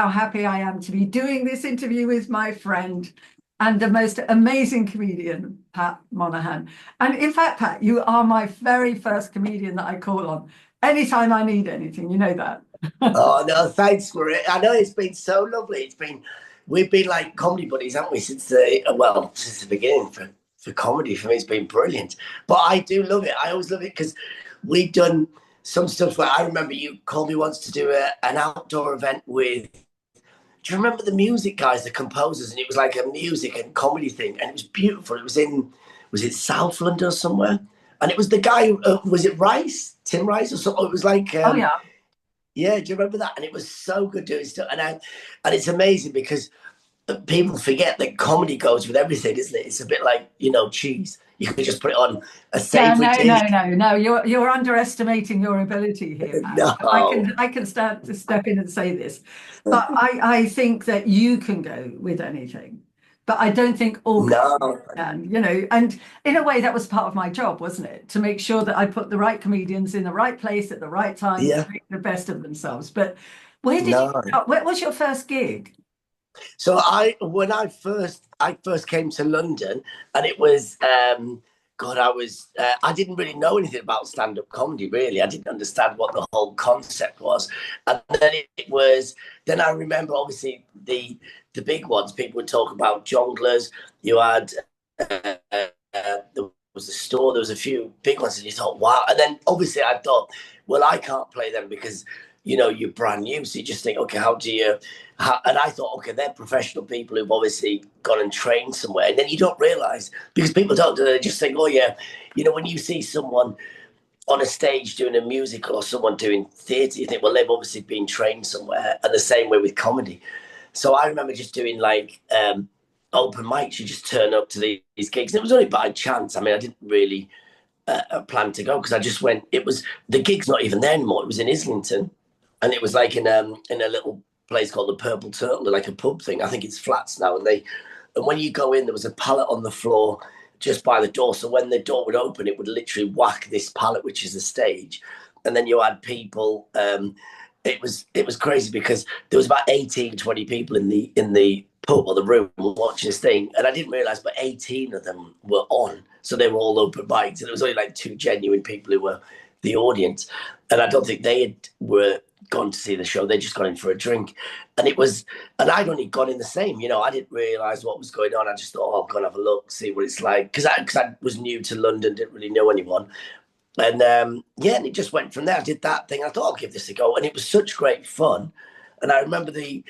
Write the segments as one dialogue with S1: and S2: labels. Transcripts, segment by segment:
S1: how happy I am to be doing this interview with my friend and the most amazing comedian, Pat Monahan. And in fact, Pat, you are my very first comedian that I call on anytime I need anything. You know that.
S2: Oh no, thanks for it. I know it's been so lovely. We've been like comedy buddies, haven't we, since the beginning for comedy. For me, it's been brilliant. But I do love it. I always love it because we've done some stuff where I remember you called me once to do an outdoor event with. Do you remember the music guys, the composers? And it was like a music and comedy thing, and it was beautiful. Was it Southland or somewhere? And it was the guy. Was it Rice, Tim Rice, or something? It was like.
S1: Oh, yeah.
S2: Yeah, do you remember that? And it was so good doing stuff. And it's amazing because people forget that comedy goes with everything, isn't it? It's a bit like, cheese. You can just put it on a
S1: Yeah,
S2: savory
S1: no,
S2: dish.
S1: no, no, no. You're underestimating your ability here, Pat.
S2: No.
S1: I can start to step in and say this, but I think that you can go with anything, but I don't think all comedians
S2: No.
S1: can, and in a way that was part of my job, wasn't it? To make sure that I put the right comedians in the right place at the right time to
S2: Yeah.
S1: make the best of themselves. But where did you
S2: No.
S1: start? Where was your first gig?
S2: So when I first came to London, and it was God, I didn't really know anything about stand-up comedy, really. I didn't understand what the whole concept was. And then then I remember obviously the big ones. People would talk about jonglers. You had there was a store, there was a few big ones, and you thought, wow. And then obviously I thought, well, I can't play them because you're brand new. So you just think, okay, and I thought, okay, they're professional people who've obviously gone and trained somewhere. And then you don't realize, because people don't do it, they just think, oh, yeah, when you see someone on a stage doing a musical or someone doing theatre, you think, well, they've obviously been trained somewhere. And the same way with comedy. So I remember just doing like open mics. You just turn up to these gigs. And it was only by chance. I mean, I didn't really plan to go because I just went. It was the gig's not even there anymore. It was in Islington, and it was like in a little place called the Purple Turtle, like a pub thing. I think it's flats now, and when you go in, there was a pallet on the floor just by the door. So when the door would open, it would literally whack this pallet, which is the stage, and then you had people. It was crazy because there was about 18, 20 people in the pub or the room watching this thing, and I didn't realize, but 18 of them were on, so they were all open mics, and it was only like two genuine people who were the audience, and I don't think were gone to see the show. They just got in for a drink, and I'd only gone in the same. I didn't realize what was going on. I just thought, oh, I'll go and have a look, see what it's like, because I was new to London, didn't really know anyone. And and it just went from there. I did that thing. I thought I'll give this a go, and it was such great fun. And I remember the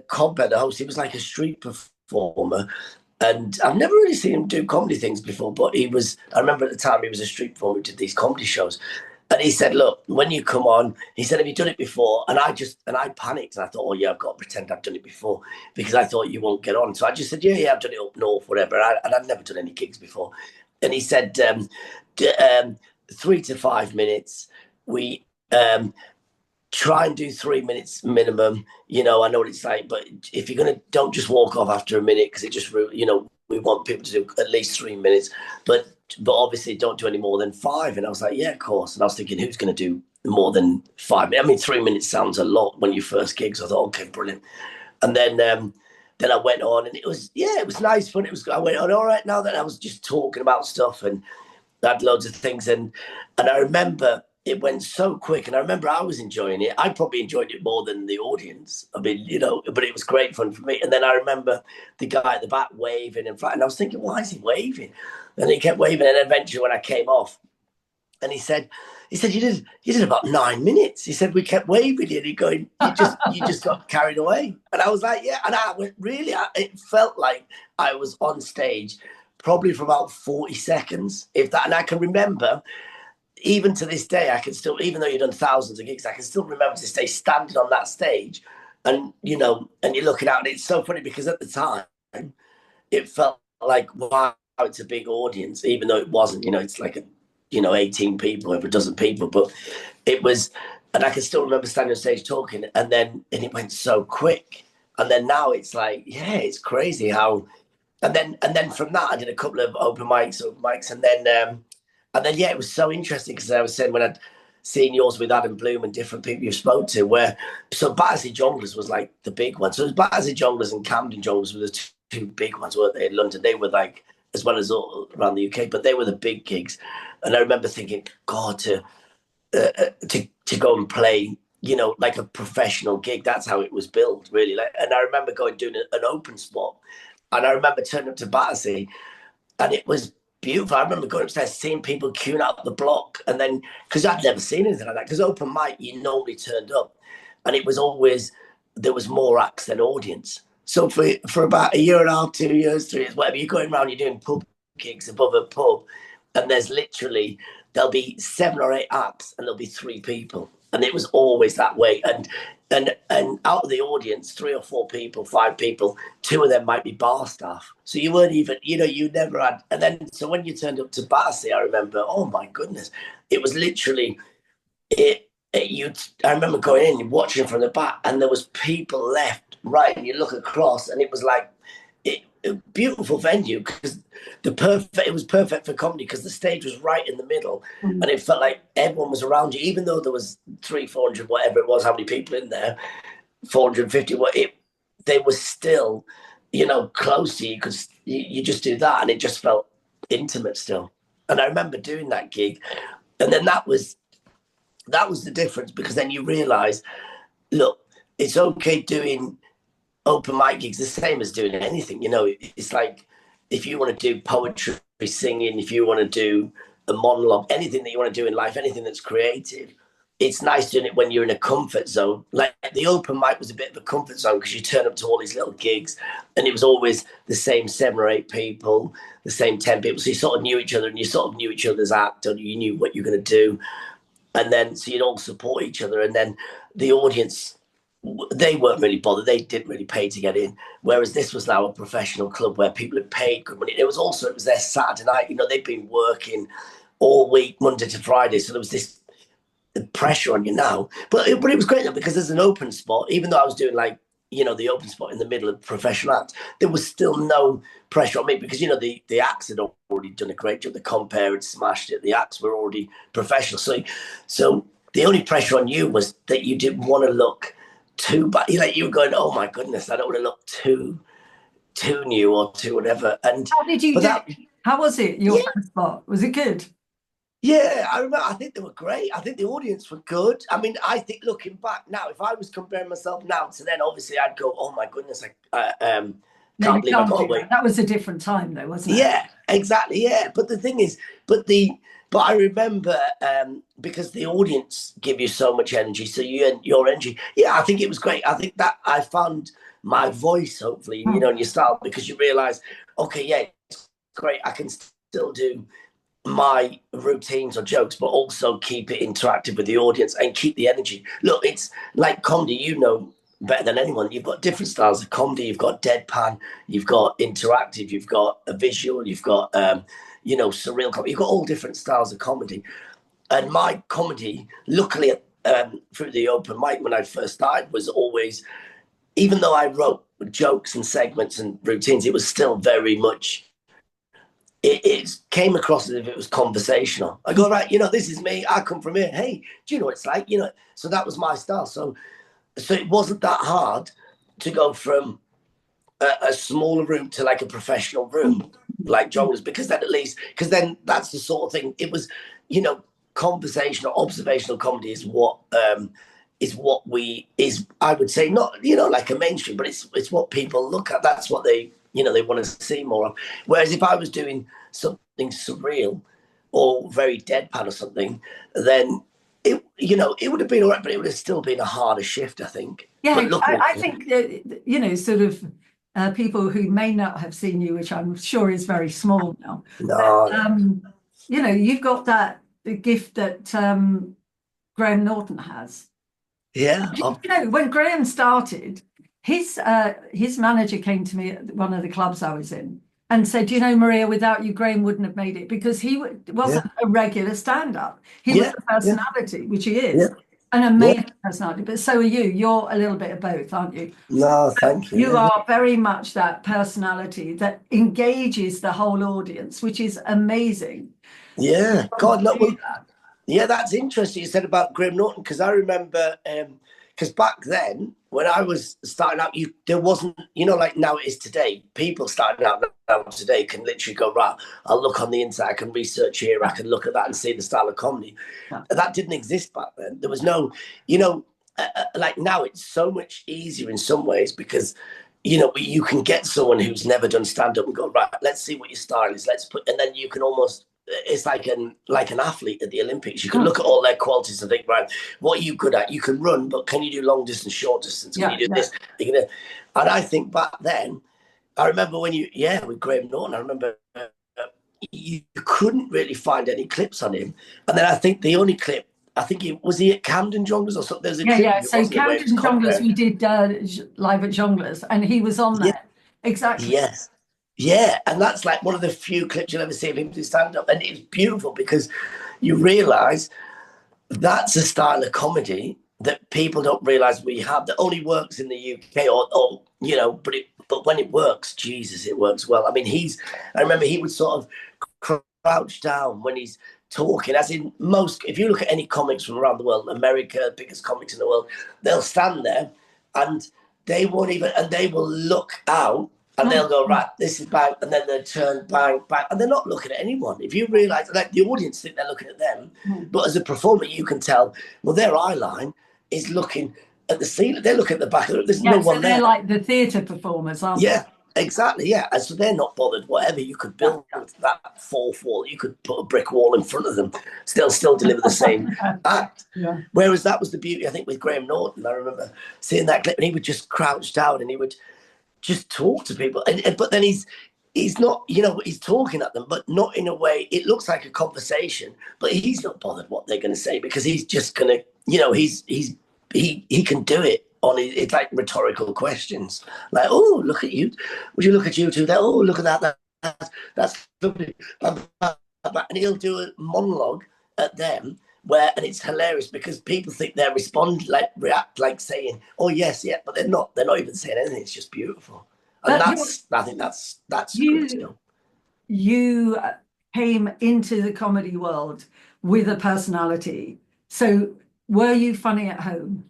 S2: compere, the host. He was like a street performer, and I've never really seen him do comedy things before. But he was. I remember at the time he was a street performer who did these comedy shows, and he said, "Look, when you come on," he said, "have you done it before?" And I panicked, and I thought, "Oh yeah, I've got to pretend I've done it before because I thought you won't get on." So I just said, "Yeah, I've done it up north, whatever." And I'd never done any gigs before, and he said. 3 to 5 minutes. We try and do 3 minutes minimum. I know what it's like, but if you're gonna, don't just walk off after a minute because it just, we want people to do at least 3 minutes, but obviously don't do any more than five. And I was like, yeah, of course. And I was thinking, who's going to do more than 5 minutes? I mean, 3 minutes sounds a lot when you first gig. So I thought, okay, brilliant. And then I went on, and it was nice fun. I went on all right now that I was just talking about stuff and had loads of things, and I remember it went so quick, and I remember I was enjoying it. I probably enjoyed it more than the audience. I mean, but it was great fun for me. And then I remember the guy at the back waving and I was thinking, why is he waving? And he kept waving, and eventually when I came off, and he said, you did about 9 minutes. He said, we kept waving you, and he going, you just got carried away. And I was like, yeah. And I went, really? It felt like I was on stage probably for about 40 seconds, if that. And I can remember, even to this day, I can still, even though you've done thousands of gigs, I can still remember to this day standing on that stage, and and you're looking out, and it's so funny because at the time it felt like, wow, it's a big audience, even though it wasn't. It's like 18 people, over a dozen people, but it was. And I can still remember standing on stage talking, and it went so quick. And then now it's like, yeah, it's crazy how. And then from that, I did a couple of open mics, and then yeah, it was so interesting because I was saying when I'd seeing yours with Adam Bloom and different people you spoke to, where so Battersea Jongleurs was like the big one. So it was Battersea Jongleurs and Camden Jongleurs were the two big ones, weren't they? In London, they were like, as well as all around the UK, but they were the big gigs. And I remember thinking, God, to go and play, like a professional gig. That's how it was built, really. And I remember doing an open spot, and I remember turning up to Battersea, and it was beautiful. I remember going upstairs, seeing people queuing out the block, and then because I'd never seen anything like that. Because open mic, you normally turned up, and it was always there was more acts than audience. So for about a year and a half, 2 years, 3 years, whatever, you're going around, you're doing pub gigs above a pub, and there'll be 7 or 8 acts, and there'll be 3 people, and it was always that way. And out of the audience, 3 or 4 people, 5 people, 2 of them might be bar staff. So you weren't even, you never had. And then, so when you turned up to Battersea, I remember, oh my goodness, it was literally I remember going in and watching from the back, and there was people left, right, and you look across, and it was like a beautiful venue, because it was perfect for comedy, because the stage was right in the middle, and it felt like everyone was around you, even though there was 300-400, whatever it was, how many people in there, 450, they were still, close to you, because you just do that, and it just felt intimate still. And I remember doing that gig, and then that was the difference, because then you realize, look, it's okay doing open mic gigs, the same as doing anything. It's like, if you want to do poetry, singing, if you want to do a monologue, anything that you want to do in life, anything that's creative, it's nice doing it when you're in a comfort zone. Like the open mic was a bit of a comfort zone, because you turn up to all these little gigs, and it was always the same 7 or 8 people, the same 10 people. So you sort of knew each other, and you sort of knew each other's act, and you knew what you're going to do. And then, so you'd all support each other. And then the audience, they weren't really bothered. They didn't really pay to get in. Whereas this was now a professional club where people had paid good money. It was their Saturday night. They'd been working all week, Monday to Friday. So there was this pressure on you now. But it was great, though, because there's an open spot. Even though I was doing the open spot in the middle of professional acts, there was still no pressure on me, because the acts had already done a great job. The compare had smashed it. The acts were already professional. So the only pressure on you was that you didn't want to look too bad. You were going, oh my goodness, I don't want to look too new or too whatever. And
S1: how did you do? How was it? Your first spot, was it good?
S2: Yeah, I remember. I think they were great. I think the audience were good. I mean, I think looking back now, if I was comparing myself now to then, obviously I'd go, "Oh my goodness, I can't believe I got away."
S1: That was a different time, though, wasn't it?
S2: Yeah, exactly. Yeah, but the thing is, but I remember because the audience give you so much energy, so your energy. Yeah, I think it was great. I think that I found my voice, hopefully, in your style, because you realise, okay, yeah, it's great. I can still do my routines or jokes, but also keep it interactive with the audience and keep the energy. Look, it's like comedy, better than anyone. You've got different styles of comedy. You've got deadpan, you've got interactive, you've got a visual, you've got surreal comedy. You've got all different styles of comedy. And my comedy, luckily, through the open mic when I first started, was always, even though I wrote jokes and segments and routines, it was still very much, it came across as if it was conversational. I go, right, this is me. I come from here. Hey, do you know what it's like? So that was my style. So it wasn't that hard to go from a smaller room to like a professional room, like Jongleurs, because then that's the sort of thing. It was, conversational, observational comedy is what I would say, not, like a mainstream, but it's what people look at. That's what they want to see more of. Whereas if I was doing something surreal or very deadpan or something, then it would have been all right, but it would have still been a harder shift, I think.
S1: Yeah, I think that, sort of people who may not have seen you, which I'm sure is very small now.
S2: No.
S1: You've got the gift that Graham Norton has.
S2: Yeah.
S1: When Graham started, his manager came to me at one of the clubs I was in and said, Maria, without you, Graham wouldn't have made it, because he wasn't a regular stand-up. He was a personality, which he is, an amazing personality. But so are you. You're a little bit of both, aren't you?
S2: No, thank you.
S1: You are very much that personality that engages the whole audience, which is amazing.
S2: Yeah. God, look, Yeah, that's interesting. You said about Graham Norton, because I remember, because back then when I was starting out, there wasn't, like now it is today. People starting out now today can literally go, right, I'll look on the internet, I can research here, I can look at that and see the style of comedy.
S1: Yeah.
S2: That didn't exist back then. There was no, like now it's so much easier in some ways because you can get someone who's never done stand up and go, right, let's see what your style is. And then you can almost, it's like an athlete at the Olympics. You can look at all their qualities and think, right, what are you good at? You can run, but can you do long distance, short distance? Can you do this? And I think back then, I remember with Graham Norton, I remember you couldn't really find any clips on him. And then I think the only clip, was he at Camden Jongleurs or something? There's a clip.
S1: Yeah. So Camden Jongleurs, we did live at Jongleurs, and he was on there. Exactly.
S2: Yes. Yeah, and that's like one of the few clips you'll ever see of him do stand up. And it's beautiful because you realise that's a style of comedy that people don't realise we have, that only works in the UK but when it works, Jesus, it works well. I mean, I remember he would sort of crouch down when he's talking, as in if you look at any comics from around the world, America, biggest comics in the world, they'll stand there and they will look out and they'll go, right, this is bang, and then they'll turn bang, bang, and they're not looking at anyone. If you realise, like the audience think they're looking at them, but as a performer, you can tell, well, their eye line is looking at the ceiling. They're looking at the back. There's no one there.
S1: They're like the theatre performers, aren't they?
S2: Yeah, exactly. Yeah, and so they're not bothered. Whatever you could build that fourth wall, you could put a brick wall in front of them, still deliver the same act. Yeah. Whereas that was the beauty, I think, with Graham Norton. I remember seeing that clip, and he would just crouch down and he would just talk to people, but then he's not, he's talking at them, but not in a way. It looks like a conversation, but he's not bothered what they're going to say because he's just going to, he can do it on it. It's like rhetorical questions, like, oh, look at you. Would you look at you two there? Oh, look at that. That's lovely. And he'll do a monologue at them. And it's hilarious because people think they react like saying, "Oh yes, yeah," but they're not. They're not even saying anything. It's just beautiful, and I think that's good to know.
S1: You came into the comedy world with a personality. So were you funny at home?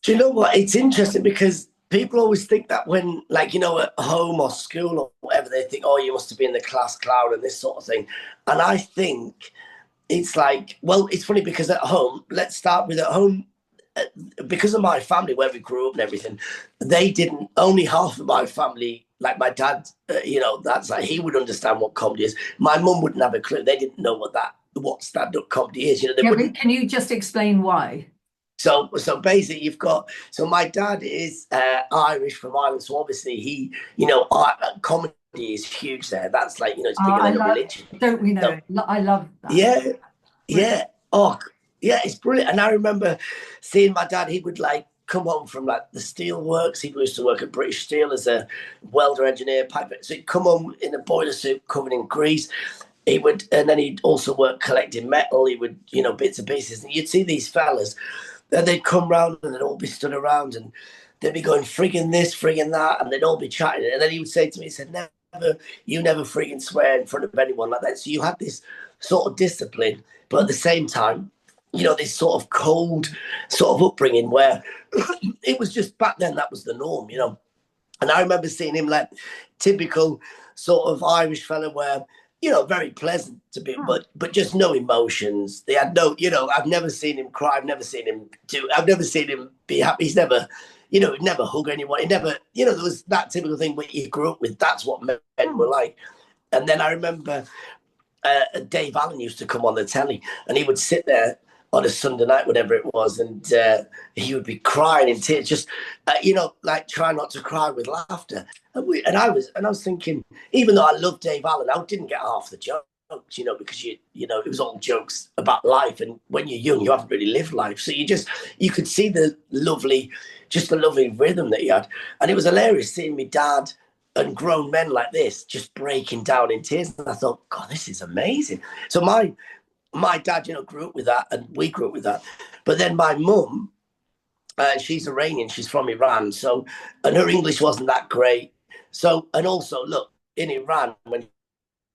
S2: Do you know what? It's interesting because people always think that when, like, at home or school or whatever, they think, "Oh, you must have been the class clown" and this sort of thing. And I think it's like, well, it's funny because at home, let's start with at home, because of my family, where we grew up and everything, only half of my family, like my dad, that's like, he would understand what comedy is. My mum wouldn't have a clue. They didn't know what stand-up comedy is.
S1: Can you just explain why?
S2: So basically my dad is Irish from Ireland. So obviously he, comedy is huge there. That's like, it's bigger than a religion.
S1: Don't we know? So, I love that.
S2: Yeah. Yeah. Oh, yeah, it's brilliant. And I remember seeing my dad, he would like come home from like the steel works. He used to work at British Steel as a welder engineer, pipe. So he'd come home in a boiler suit covered in grease. And then he'd also work collecting metal. He would, bits and pieces. And you'd see these fellas, and they'd come round and they'd all be stood around and they'd be going, frigging this, frigging that. And they'd all be chatting. And then he would say to me, he said, you never frigging swear in front of anyone like that. So you had this sort of discipline, but at the same time, this sort of cold sort of upbringing where it was just back then that was the norm, And I remember seeing him like typical sort of Irish fella where, very pleasant to be, but just no emotions. They had no, I've never seen him cry. I've never seen him be happy. He's never, he'd never hug anyone. He never, there was that typical thing where you grew up with. That's what men were like. And then I remember Dave Allen used to come on the telly and he would sit there on a Sunday night, whatever it was, and he would be crying in tears, just like try not to cry with laughter. And I was thinking, even though I love Dave Allen, I didn't get half the jokes, because it was all jokes about life, and when you're young, you haven't really lived life, so you could see the lovely rhythm that he had, and it was hilarious seeing me dad and grown men like this just breaking down in tears, and I thought, God, this is amazing. So my dad, grew up with that, and we grew up with that. But then my mum, she's Iranian, she's from Iran, so, and her English wasn't that great. So, and also, look, in Iran, when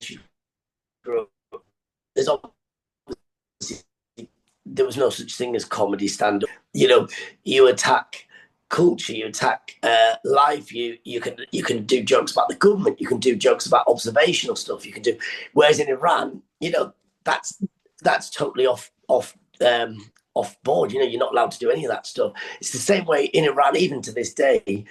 S2: she grew up, there's there was no such thing as comedy stand-up. You know, you attack culture, you attack life. You can do jokes about the government. You can do jokes about observational stuff. You can do. Whereas in Iran, you know, that's totally off board. You know, you're not allowed to do any of that stuff. It's the same way in Iran, even to this day.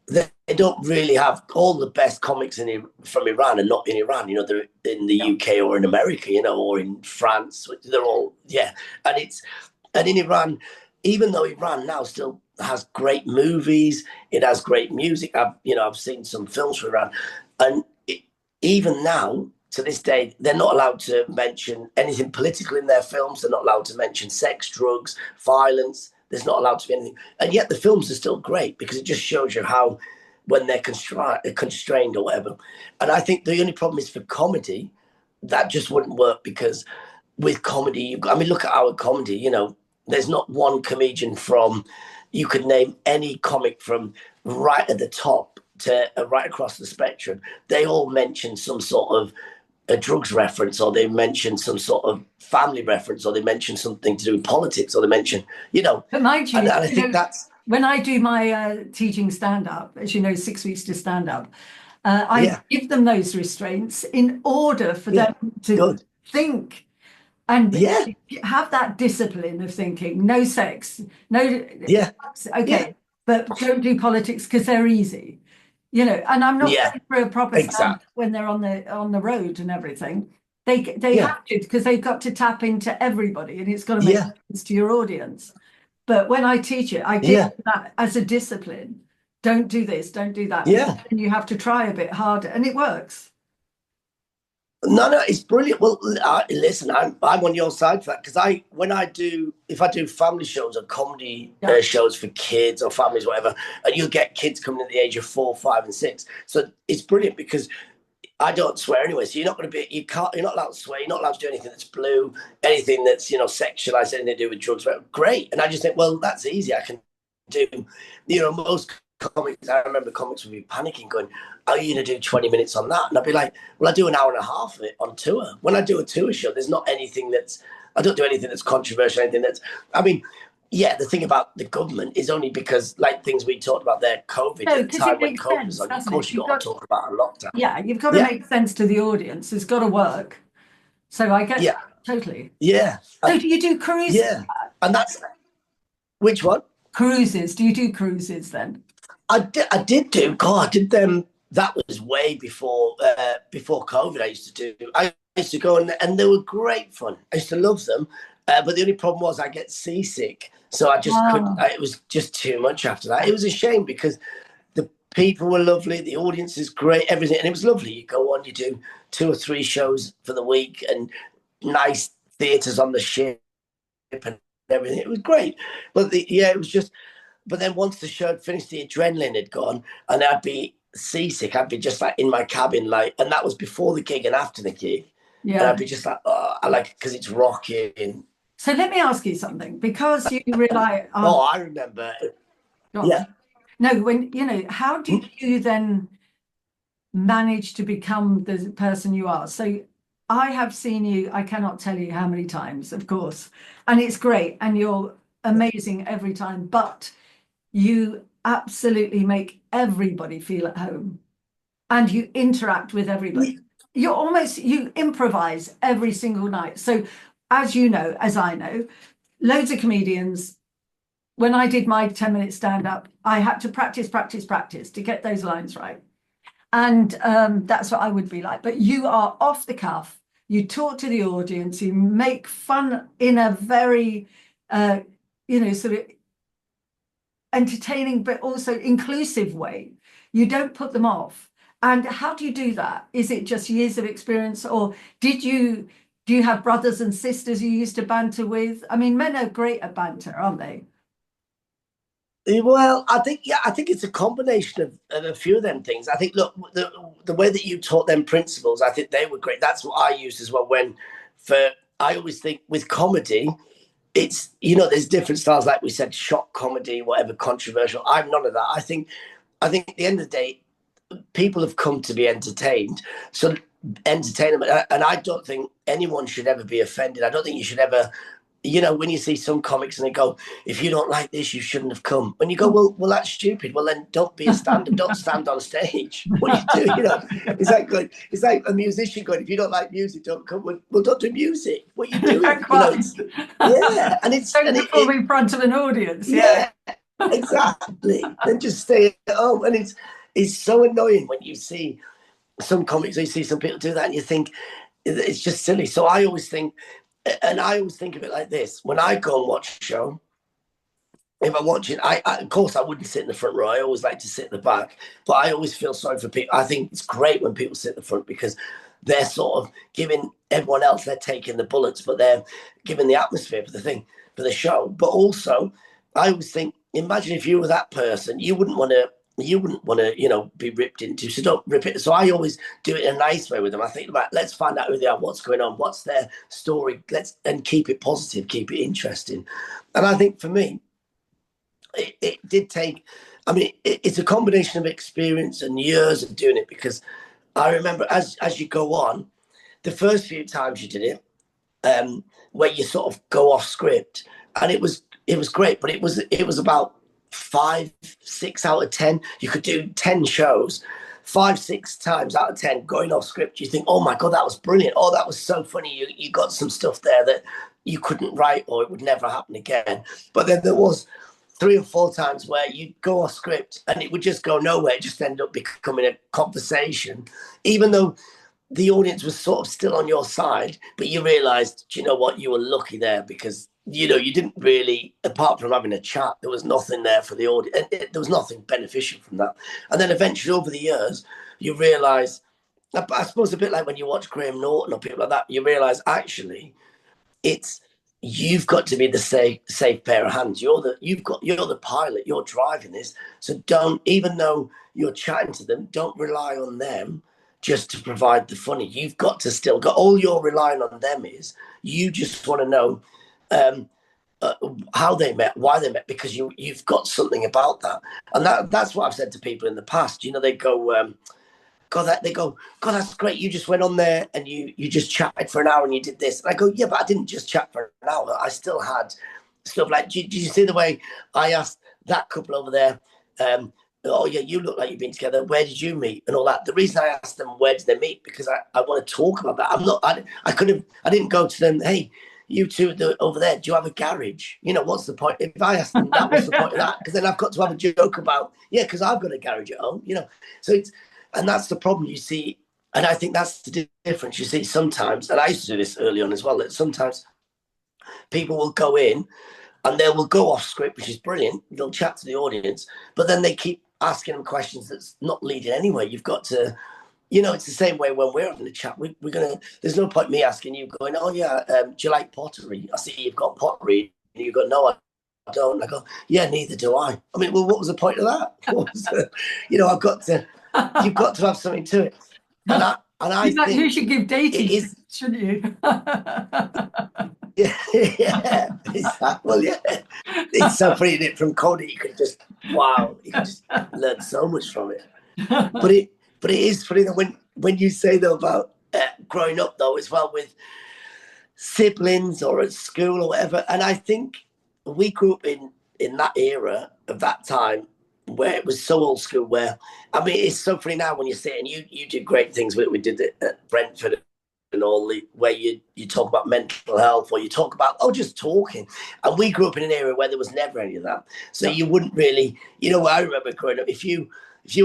S2: They don't really have all the best comics from Iran and not in Iran. You know, they're in the UK or in America, you know, or in France. They're all, yeah. And in Iran, even though Iran now still has great movies, it has great music. I've seen some films from Iran, and even now to this day, they're not allowed to mention anything political in their films. They're not allowed to mention sex, drugs, violence. There's not allowed to be anything. And yet the films are still great because it just shows you how when they're constrained or whatever. And I think the only problem is for comedy, that just wouldn't work because with comedy, look at our comedy, you know, there's not one comedian you could name any comic from right at the top to right across the spectrum. They all mention some sort of a drugs reference, or they mention some sort of family reference, or they mention something to do with politics, or they mention, you know.
S1: But mind you,
S2: and I think that's
S1: when I do my teaching stand-up, as you know, 6 weeks to stand-up, I give them those restraints in order for them to think and have that discipline of thinking. No sex, okay, but don't do politics because they're easy. You know, and I'm not going for a proper stand when they're on the road and everything. They have to, because they've got to tap into everybody, and it's got to make sense to your audience. But when I teach it, I give that as a discipline. Don't do this, don't do that.
S2: Yeah.
S1: And you have to try a bit harder, and it works.
S2: No, it's brilliant. Well, listen, I'm on your side for that because if I do family shows or comedy shows for kids or families, whatever, and you'll get kids coming at the age of 4, 5, and 6. So it's brilliant because I don't swear anyway. So you're not allowed to swear. You're not allowed to do anything that's blue, anything that's, you know, sexualized, anything to do with drugs. Great. And I just think, well, that's easy. I can do, you know, most comics. I remember comics would be panicking, going, "Are you going to do 20 minutes on that?" And I'd be like, "Well, I do an hour and a half of it on tour. When I do a tour show, there's not anything I don't do anything that's controversial, anything that's, I mean, yeah, the thing about the government is only because, like things we talked about there, COVID, at the time when COVID was on, of course you've got to talk about a lockdown.
S1: Yeah, you've got to make sense to the audience. It's got to work. So I get totally.
S2: Yeah.
S1: So do you do cruises?
S2: Yeah. And that's, which one?
S1: Cruises. Do you do cruises then?
S2: I did them. That was way before COVID. I used to go and they were great fun. I used to love them, but the only problem was I get seasick, so I just couldn't. It was just too much after that. It was a shame because the people were lovely, the audience is great, everything, and it was lovely. You go on, you do 2 or 3 shows for the week, and nice theatres on the ship and everything. It was great, but it was just. But then once the show had finished, the adrenaline had gone, and I'd be seasick. I'd be just like in my cabin, like, and that was before the gig and after the gig. Yeah, and I'd be just like, oh, I like it because it's rocking.
S1: So let me ask you something, because you rely on.
S2: Oh, I remember. Yeah.
S1: No, when how did you then manage to become the person you are? So I have seen you. I cannot tell you how many times, of course, and it's great, and you're amazing every time, but you absolutely make everybody feel at home, and you interact with everybody. You improvise every single night. So as you know, as I know, loads of comedians, when I did my 10-minute stand-up, I had to practice to get those lines right. And that's what I would be like. But you are off the cuff. You talk to the audience. You make fun in a very, sort of entertaining, but also inclusive way. You don't put them off. And how do you do that? Is it just years of experience, or do you have brothers and sisters you used to banter with? I mean, men are great at banter, aren't they?
S2: Well, I think it's a combination of a few of them things. I think, look, the way that you taught them principles, I think they were great. That's what I used as well. I always think with comedy, it's, there's different styles, like we said, shock comedy, whatever, controversial. I'm none of that. I think at the end of the day, people have come to be entertained. So entertainment, and I don't think anyone should ever be offended. I don't think you should ever, when you see some comics and they go, if you don't like this, you shouldn't have come. When you go, well, that's stupid. Well, then don't be a stand-up. Don't stand on stage. What you do, it's like a musician going, if you don't like music, don't come. Well, don't do music. What you doing? Yeah, and it's
S1: don't perform in front of an audience.
S2: Yeah, exactly. Then just stay at home. And it's so annoying when you see some comics, or you see some people do that, and you think it's just silly. So I always think. And I always think of it like this: when I go and watch a show, if I'm watching, of course I wouldn't sit in the front row. I always like to sit at the back, but I always feel sorry for people. I think it's great when people sit at the front because they're sort of giving everyone else, they're taking the bullets, but they're giving the atmosphere for the show. But also, I always think, imagine if you were that person, you wouldn't want to, be ripped into. So don't rip it. So I always do it in a nice way with them. I think about, let's find out who they are, what's going on, what's their story. And keep it positive, keep it interesting. And I think for me, it did take, it's a combination of experience and years of doing it, because I remember as you go on, the first few times you did it, where you sort of go off script, and it was great, but it was about 5, 6 out of 10. You could do 10 shows, 5, 6 times out of 10 going off script. You think, oh my God, that was brilliant. Oh, that was so funny. You got some stuff there that you couldn't write, or it would never happen again. But then there was 3 or 4 times where you'd go off script and it would just go nowhere. It just end up becoming a conversation, even though the audience was sort of still on your side. But you realized, do you know what? You were lucky there, because you didn't really, apart from having a chat, there was nothing there for the audience. There was nothing beneficial from that. And then eventually over the years, you realize, I suppose a bit like when you watch Graham Norton or people like that, you realize actually you've got to be the safe pair of hands. You're the pilot, you're driving this. So don't, even though you're chatting to them, don't rely on them just to provide the funny. You've got to still got, all you're relying on them is, you just want to know how they met, why they met, because you've got something about that. And that's what I've said to people in the past. They go, God, that's great. You just went on there and you just chatted for an hour and you did this. And I go, yeah, but I didn't just chat for an hour. I still had stuff like, did you see the way I asked that couple over there, oh yeah, you look like you've been together, where did you meet, and all that. The reason I asked them where did they meet, because I want to talk about that. I didn't go to them, hey, you two over there, do you have a garage? What's the point? If I asked them that, what's the point of that? Because then I've got to have a joke about, yeah, because I've got a garage at home, So and that's the problem you see. And I think that's the difference you see sometimes. And I used to do this early on as well, that sometimes people will go in and they will go off script, which is brilliant. They'll chat to the audience, but then they keep asking them questions that's not leading anywhere. You've got to, it's the same way when we're having a chat. There's no point me asking you going, oh yeah, do you like pottery? I see you've got pottery. And you go, no, I don't. And I go, yeah, neither do I. Well, what was the point of that? You've got to have something to it. And I think
S1: you should give dating, shouldn't you?
S2: Yeah. Well, yeah. It's so funny that from Cody, you could just learn so much from it. But it is funny that when you say though about growing up though as well with siblings or at school or whatever, and I think we grew up in that era of that time where it was so old school, where it's so funny now when you sit and you did great things. We did it at Brentford and all, where you talk about mental health, or you talk about just talking. And we grew up in an era where there was never any of that, so you wouldn't really, I remember growing up, if you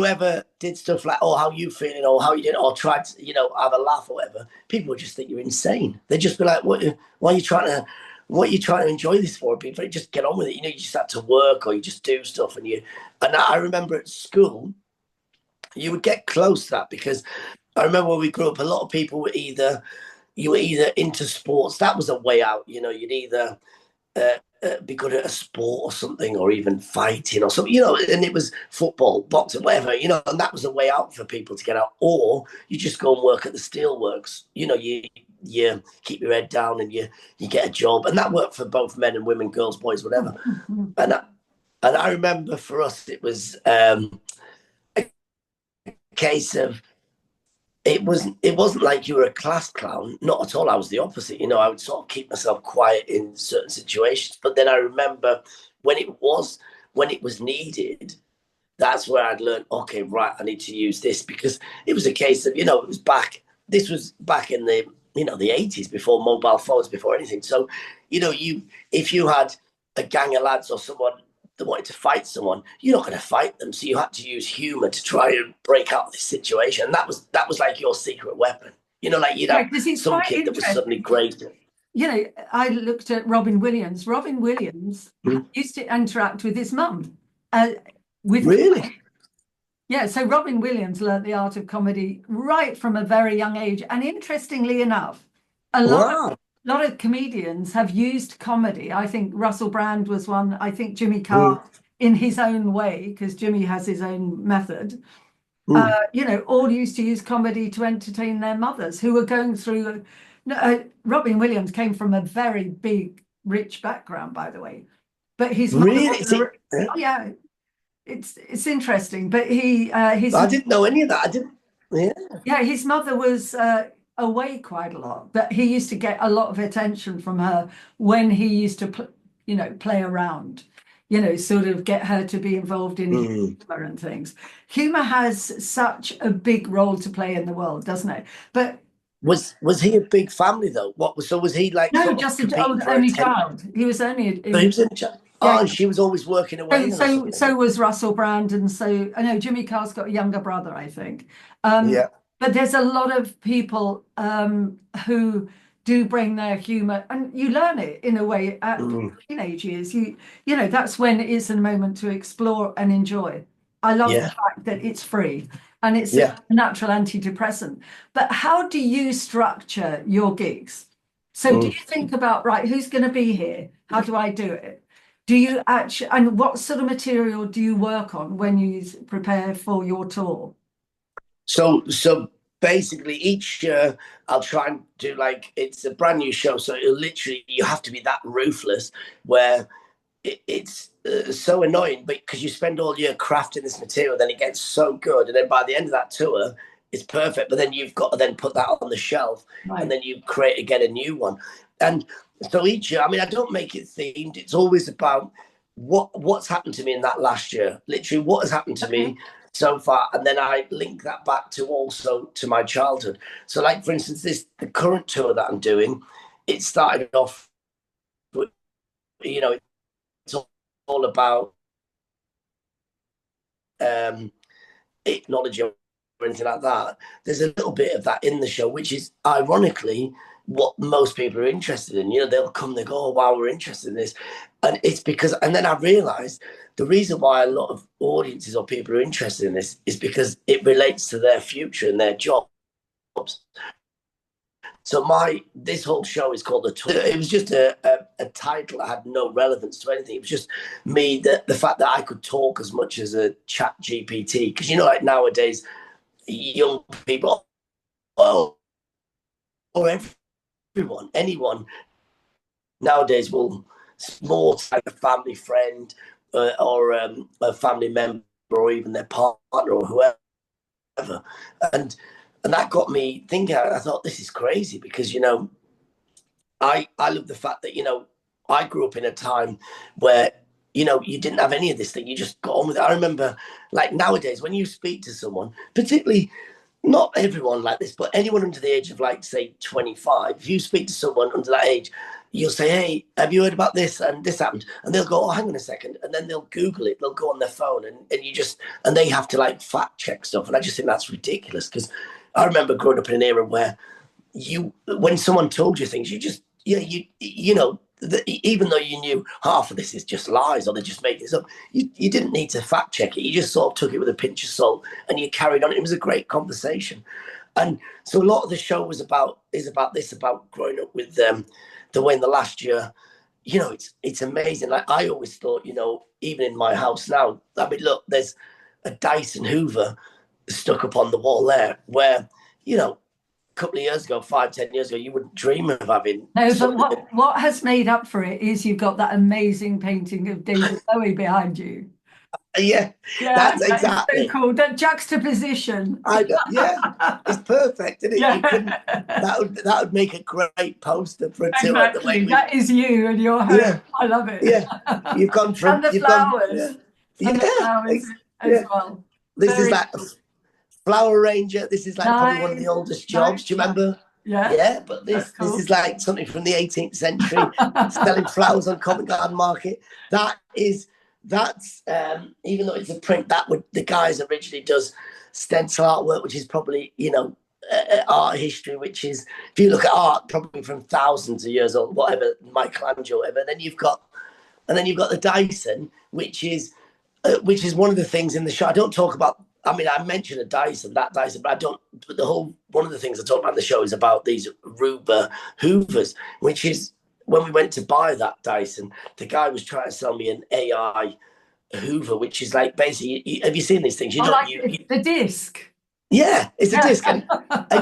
S2: ever did stuff like, oh, how you feeling, or how you did, or tried to have a laugh or whatever, people would just think you're insane. They'd just be like, what are you trying to enjoy this for? People, just get on with it. You just have to work, or you just do stuff. And I remember at school, you would get close to that, because I remember when we grew up, a lot of people were either into sports. That was a way out. You'd either be good at a sport or something, or even fighting or something, and it was football, boxing, whatever, and that was a way out for people to get out. Or you just go and work at the steelworks. You keep your head down and you get a job, and that worked for both men and women, girls, boys, whatever. And I remember for us, it was case of it wasn't like you were a class clown, not at all. I was the opposite. I would sort of keep myself quiet in certain situations, but then I remember when it was needed, that's where I'd learned, okay, right, I need to use this, because it was a case of, this was back in the 80s, before mobile phones, before anything. So, if you had a gang of lads or someone that wanted to fight someone, you're not going to fight them. So you had to use humor to try and break out this situation. And that was like your secret weapon. Like you'd have some kid that was suddenly great.
S1: I looked at Robin Williams. Robin Williams used to interact with his mum.
S2: Really?
S1: Yeah, so Robin Williams learned the art of comedy right from a very young age. And interestingly enough, a lot of comedians have used comedy. I think Russell Brand was one. I think Jimmy Carr, in his own way, because Jimmy has his own method, all used to use comedy to entertain their mothers who were going through. Robin Williams came from a very big, rich background, by the way. But his
S2: really,
S1: yeah. It's interesting, but I
S2: didn't know any of that. I didn't.
S1: Yeah, his mother was away quite a lot, but he used to get a lot of attention from her when he used to, play around, sort of get her to be involved in humor and things. Humor has such a big role to play in the world, doesn't it? But
S2: was he a big family though? So was he like?
S1: No, just an only child. He was only.
S2: So he was in child. Yeah. Oh, and she was always working away.
S1: So was Russell Brand, and so I know Jimmy Carr's got a younger brother, I think.
S2: Yeah.
S1: But there's a lot of people who do bring their humor, and you learn it in a way at teenage years. That's when it is a moment to explore and enjoy. I love the fact that it's free and it's a natural antidepressant. But how do you structure your gigs? So do you think about, right, who's going to be here? How do I do it? Do you actually, and what sort of material do you work on when you prepare for your tour?
S2: So basically each year I'll try and do, like, it's a brand new show. So you have to be that ruthless where it's so annoying, but because you spend all year crafting this material, then it gets so good. And then by the end of that tour, it's perfect. But then you've got to then put that on the shelf, right, and then you create again a new one. And so each year, I don't make it themed. It's always about what's happened to me in that last year. Literally, what has happened to me so far, and then I link that back to my childhood. So, like, for instance, the current tour that I'm doing, it started off with, it's all about acknowledging or anything like that. There's a little bit of that in the show, which is ironically what most people are interested in. They'll come, they go, oh wow, we're interested in this. And it's because, and then I realized the reason why a lot of audiences or people are interested in this is because it relates to their future and their jobs. So this whole show is called The Tour. It was just a title that had no relevance to anything. It was just me, the fact that I could talk as much as a chat GPT. Because, like nowadays, young people, or anyone nowadays will more like a family friend or a family member or even their partner or whoever. And that got me thinking. I thought, this is crazy because, I love the fact that, I grew up in a time where, you didn't have any of this thing. You just got on with it. I remember, like, nowadays when you speak to someone, particularly, not everyone like this, but anyone under the age of, like, say 25, if you speak to someone under that age, you'll say, hey, have you heard about this? And this happened. And they'll go, oh, hang on a second. And then they'll Google it. They'll go on their phone and they have to, like, fact check stuff. And I just think that's ridiculous because I remember growing up in an era where when someone told you things, you just, even though you knew half of this is just lies or they're just making this up, you didn't need to fact check it. You just sort of took it with a pinch of salt and you carried on. It was a great conversation. And so a lot of the show is about growing up with the way in the last year, it's amazing. Like, I always thought, even in my house now, look, there's a Dyson Hoover stuck up on the wall there where, a couple of years ago, 5-10 years ago, you wouldn't dream of having.
S1: No, but what has made up for it is you've got that amazing painting of David Bowie behind you.
S2: Yeah,
S1: Yeah,
S2: that's
S1: that is
S2: exactly.
S1: so cool. That juxtaposition.
S2: Yeah, it's perfect, isn't it? You couldn't.
S1: Yeah,
S2: That would make a great poster for a tour. The way
S1: exactly.
S2: we,
S1: That is you and your home.
S2: yeah,
S1: I love it.
S2: yeah.
S1: And the
S2: Yeah,
S1: flowers. And the
S2: yeah,
S1: flowers as
S2: yeah.
S1: well.
S2: This is
S1: Very
S2: like a flower arranger. This is like probably one of the
S1: nice.
S2: oldest
S1: Nice.
S2: jobs. Do you remember?
S1: Yeah,
S2: Yeah, but
S1: that's
S2: this
S1: cool.
S2: is like something from the 18th century, selling flowers on Covent Garden Market. That's even though it's a print, that would the guys originally does stencil artwork, which is probably art history, which is if you look at art probably from thousands of years old, whatever Michelangelo, whatever. And then you've got the Dyson, which is one of the things in the show. I don't talk about. I mean, I mentioned that Dyson, but I don't. But one of the things I talk about in the show is about these Ruber Hoovers, which is when we went to buy that Dyson, the guy was trying to sell me an AI Hoover, which is like basically. Have you seen these things?
S1: The disc.
S2: Yeah, it's a
S1: Yeah.
S2: disc, and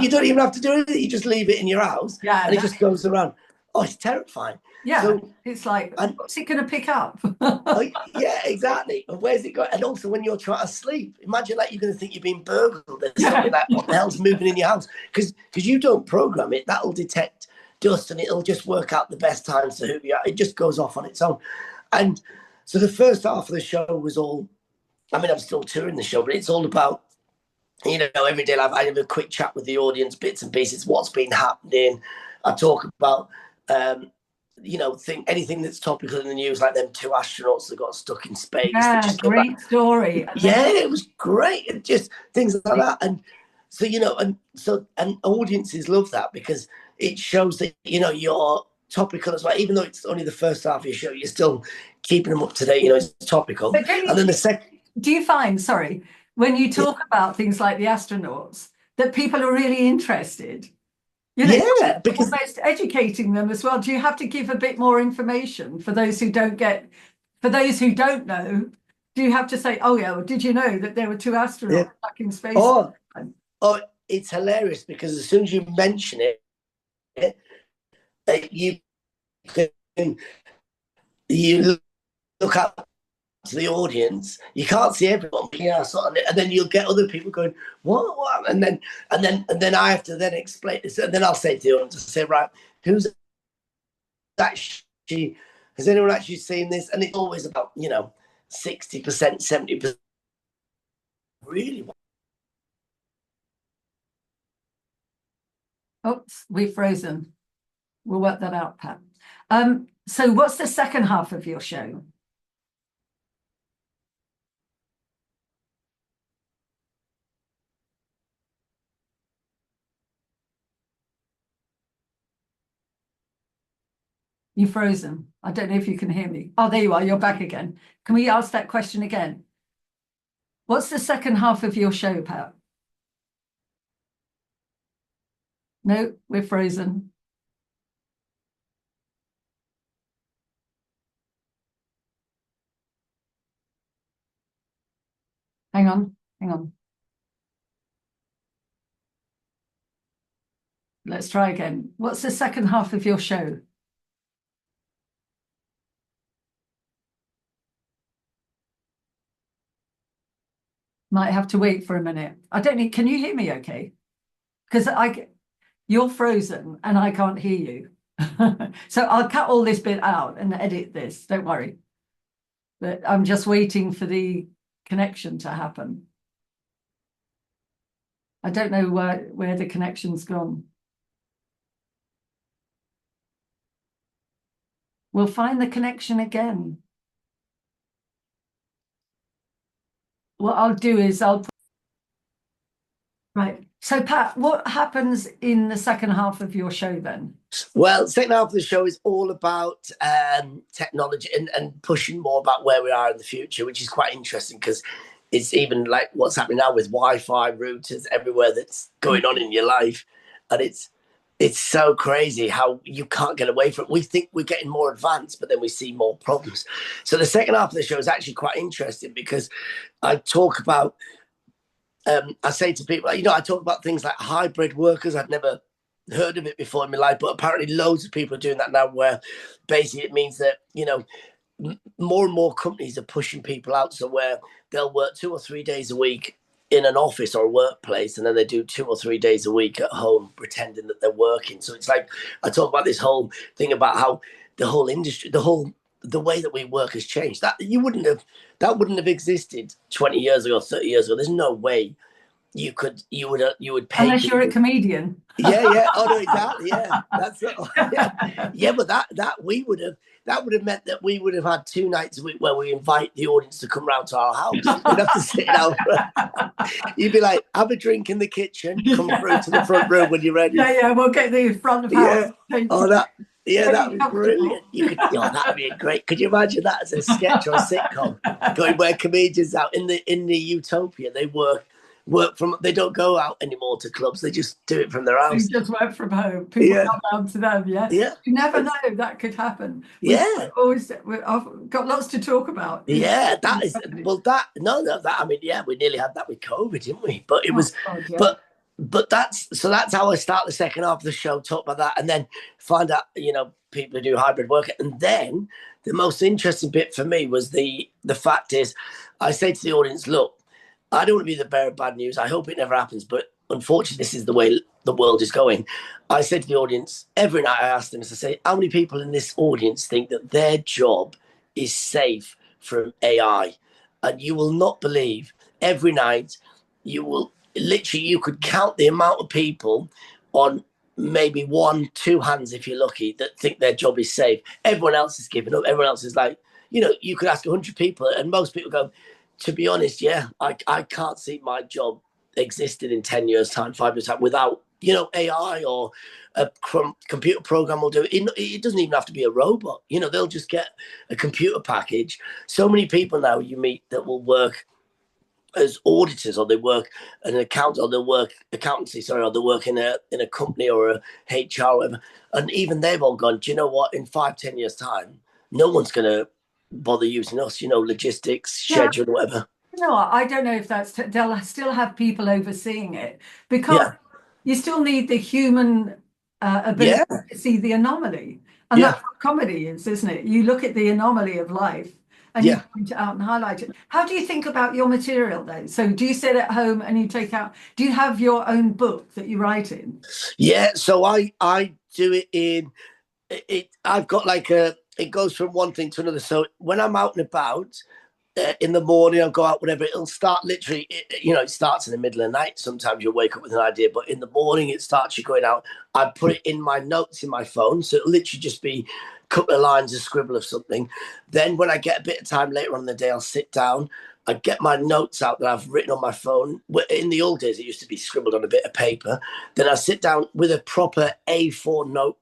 S2: you don't even have to do anything. You just leave it in your house,
S1: Yeah,
S2: and it just goes around. Oh, it's terrifying.
S1: Yeah,
S2: So,
S1: it's like,
S2: and
S1: what's it going to pick up?
S2: oh, yeah, exactly. And where's it going? And also, when you're trying to sleep, imagine like you're going to think you're being burgled. There's something like, what the hell's moving in your house? Because you don't program it. That'll detect dust and it'll just work out the best times to hook you out. It just goes off on its own. And so the first half of the show was all, I mean, I'm still touring the show, but it's all about, every day I have a quick chat with the audience, bits and pieces, what's been happening. I talk about, anything that's topical in the news, like them two astronauts that got stuck in space.
S1: Yeah, great story.
S2: Yeah, it was great. And just things like that. And so, and audiences love that because it shows that, you're topical as well. Even though it's only the first half of your show, you're still keeping them up to date, it's topical.
S1: But
S2: and then the second.
S1: Do you find, sorry, when you talk about things like the astronauts, that people are really interested?
S2: Because
S1: almost educating them as well. Do you have to give a bit more information for those who don't know? Do you have to say, oh yeah, well, did you know that there were two astronauts stuck in space?
S2: Oh, it's hilarious because as soon as you mention it, you look up to the audience. You can't see everyone, and then you'll get other people going, what? And then I have to then explain this, and then I'll say to the audience, say, right, who's actually, has anyone actually seen this? And it's always about 60%, 70%. Really?
S1: Oops, we've frozen. We'll work that out, Pat. So what's the second half of your show? You're frozen. I don't know if you can hear me. Oh, there you are. You're back again. Can we ask that question again? What's the second half of your show, Pat? No, we're frozen. Hang on. Let's try again. What's the second half of your show? Might have to wait for a minute. I don't need, can you hear me okay? Because you're frozen and I can't hear you. So I'll cut all this bit out and edit this, don't worry. But I'm just waiting for the connection to happen. I don't know where the connection's gone. We'll find the connection again. What I'll do is right. So Pat, what happens in the second half of your show then?
S2: Well, the second half of the show is all about technology and pushing more about where we are in the future, which is quite interesting because it's even like what's happening now with Wi-Fi routers everywhere that's going on in your life. And it's so crazy how you can't get away from it. We think we're getting more advanced, but then we see more problems. So the second half of the show is actually quite interesting because I talk about, I say to people, I talk about things like hybrid workers. I'd never heard of it before in my life, but apparently loads of people are doing that now where basically it means that, more and more companies are pushing people out, so where they'll work 2 or 3 days a week in an office or a workplace, and then they do 2 or 3 days a week at home pretending that they're working. So it's like, I talk about this whole thing about how the whole industry, the way that we work has changed. That wouldn't have existed 20 years ago, 30 years ago. There's no way you would pay
S1: unless
S2: people.
S1: you're a comedian.
S2: Yeah. Oh no, exactly. Yeah, that's it. Yeah. But that would have meant that we would have had 2 nights a week where we invite the audience to come round to our house. You'd have to sit down. You'd be like, have a drink in the kitchen, come through to the front room when you're ready.
S1: Yeah, we'll get the front of house.
S2: Oh, that'd be brilliant. That'd be great. Could you imagine that as a sketch or a sitcom? Going where comedians out in the utopia, they work from, they don't go out anymore to clubs, they just do it from their house.
S1: They just work from home. People come down to them. Yeah. You never know, that could happen. We've got lots to talk about.
S2: Yeah, that is, well, that I mean, yeah, we nearly had that with COVID, didn't we? But it was, but that's how I start the second half of the show, talk about that, and then find out, people who do hybrid work. And then the most interesting bit for me was the fact is, I say to the audience, look, I don't want to be the bearer of bad news. I hope it never happens, but unfortunately, this is the way the world is going. I said to the audience, every night I asked them, I say, how many people in this audience think that their job is safe from AI? And you will not believe, every night, you could count the amount of people on maybe 1-2 hands, if you're lucky, that think their job is safe. Everyone else is giving up. Everyone else is like, you could ask 100 people and most people go, to be honest, I can't see my job existing in 10 years' time, 5 years' time without, AI or a computer program will do it. It doesn't even have to be a robot. They'll just get a computer package. So many people now you meet that will work as auditors, or they work an account, or they'll work accountancy, or they work in a company or a HR or whatever. And even they've all gone, do you know what? In 5-10 years' time, no one's going to bother using us, logistics, schedule, whatever.
S1: I don't know if they'll still have people overseeing it, because you still need the human ability to see the anomaly. And that's what comedy is, isn't it? You look at the anomaly of life and you point it out and highlight it. How do you think about your material though? So do you sit at home and you do you have your own book that you write in? Yeah,
S2: so I do it in, I've got it goes from one thing to another. So when I'm out and about in the morning, I'll go out, whatever, it'll start literally, it starts in the middle of the night. Sometimes you'll wake up with an idea, but in the morning it starts you going out. I put it in my notes in my phone. So it'll literally just be a couple of lines, a scribble of something. Then when I get a bit of time later on in the day, I'll sit down. I get my notes out that I've written on my phone. In the old days, it used to be scribbled on a bit of paper. Then I sit down with a proper A4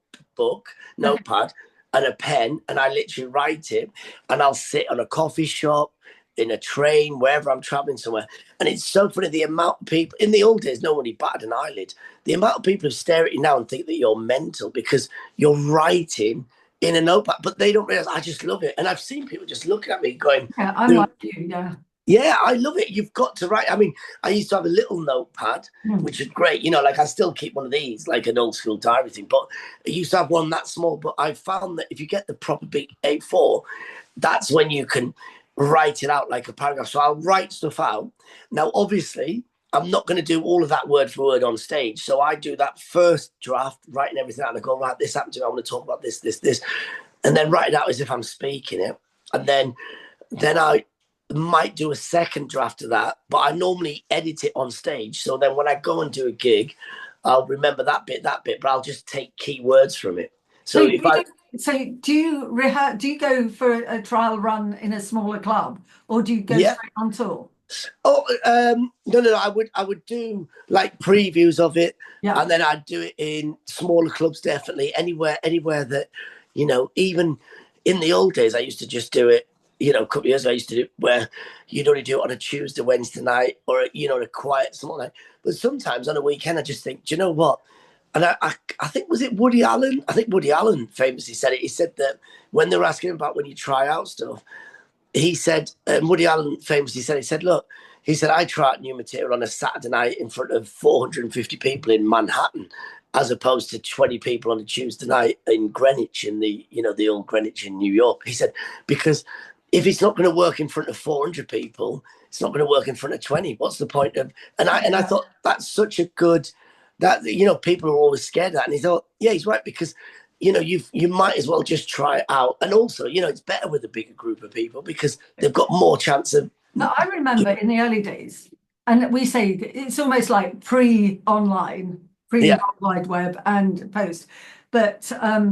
S2: notepad, and a pen, and I literally write it, and I'll sit on a coffee shop, in a train, wherever I'm traveling somewhere. And it's so funny, the amount of people, in the old days, nobody batted an eyelid. The amount of people who stare at you now and think that you're mental because you're writing in a notepad, but they don't realize I just love it. And I've seen people just looking at me going,
S1: I'm like you,
S2: Yeah, I love it. You've got to write. I mean, I used to have a little notepad, which is great. I still keep one of these, like an old school diary thing, but I used to have one that small. But I found that if you get the proper big A4, that's when you can write it out like a paragraph. So I'll write stuff out. Now, obviously, I'm not going to do all of that word for word on stage. So I do that first draft, writing everything out, and I go, right, this happened to me. I want to talk about this, and then write it out as if I'm speaking it. And then I might do a second draft of that, but I normally edit it on stage. So then when I go and do a gig, I'll remember that bit, but I'll just take key words from it. So
S1: do you go for a trial run in a smaller club, or do you go straight on tour?
S2: No. I would do like previews of it, and then I'd do it in smaller clubs, definitely anywhere that, even in the old days, I used to just do it. A couple of years ago, I used to do it where you'd only do it on a Tuesday, Wednesday night, or a quiet something like. But sometimes on a weekend, I just think, do you know what? And I think, was it Woody Allen? I think Woody Allen famously said it. He said that when they were asking him about when you try out stuff, he said, Woody Allen famously said, he said, look, he said, I try out new material on a Saturday night in front of 450 people in Manhattan. as opposed to 20 people on a Tuesday night in Greenwich, in the, you know, the old Greenwich in New York. He said, because if it's not going to work in front of 400 people, it's not going to work in front of 20. What's the point of? And I thought that's such a good, that, you know, people are always scared of that. And he thought, yeah, he's right, because, you know, you might as well just try it out. And also, you know, it's better with a bigger group of people because they've got more chance of.
S1: No, I remember in the early days, and we say it's almost like pre-online, pre-World Wide Web and post, but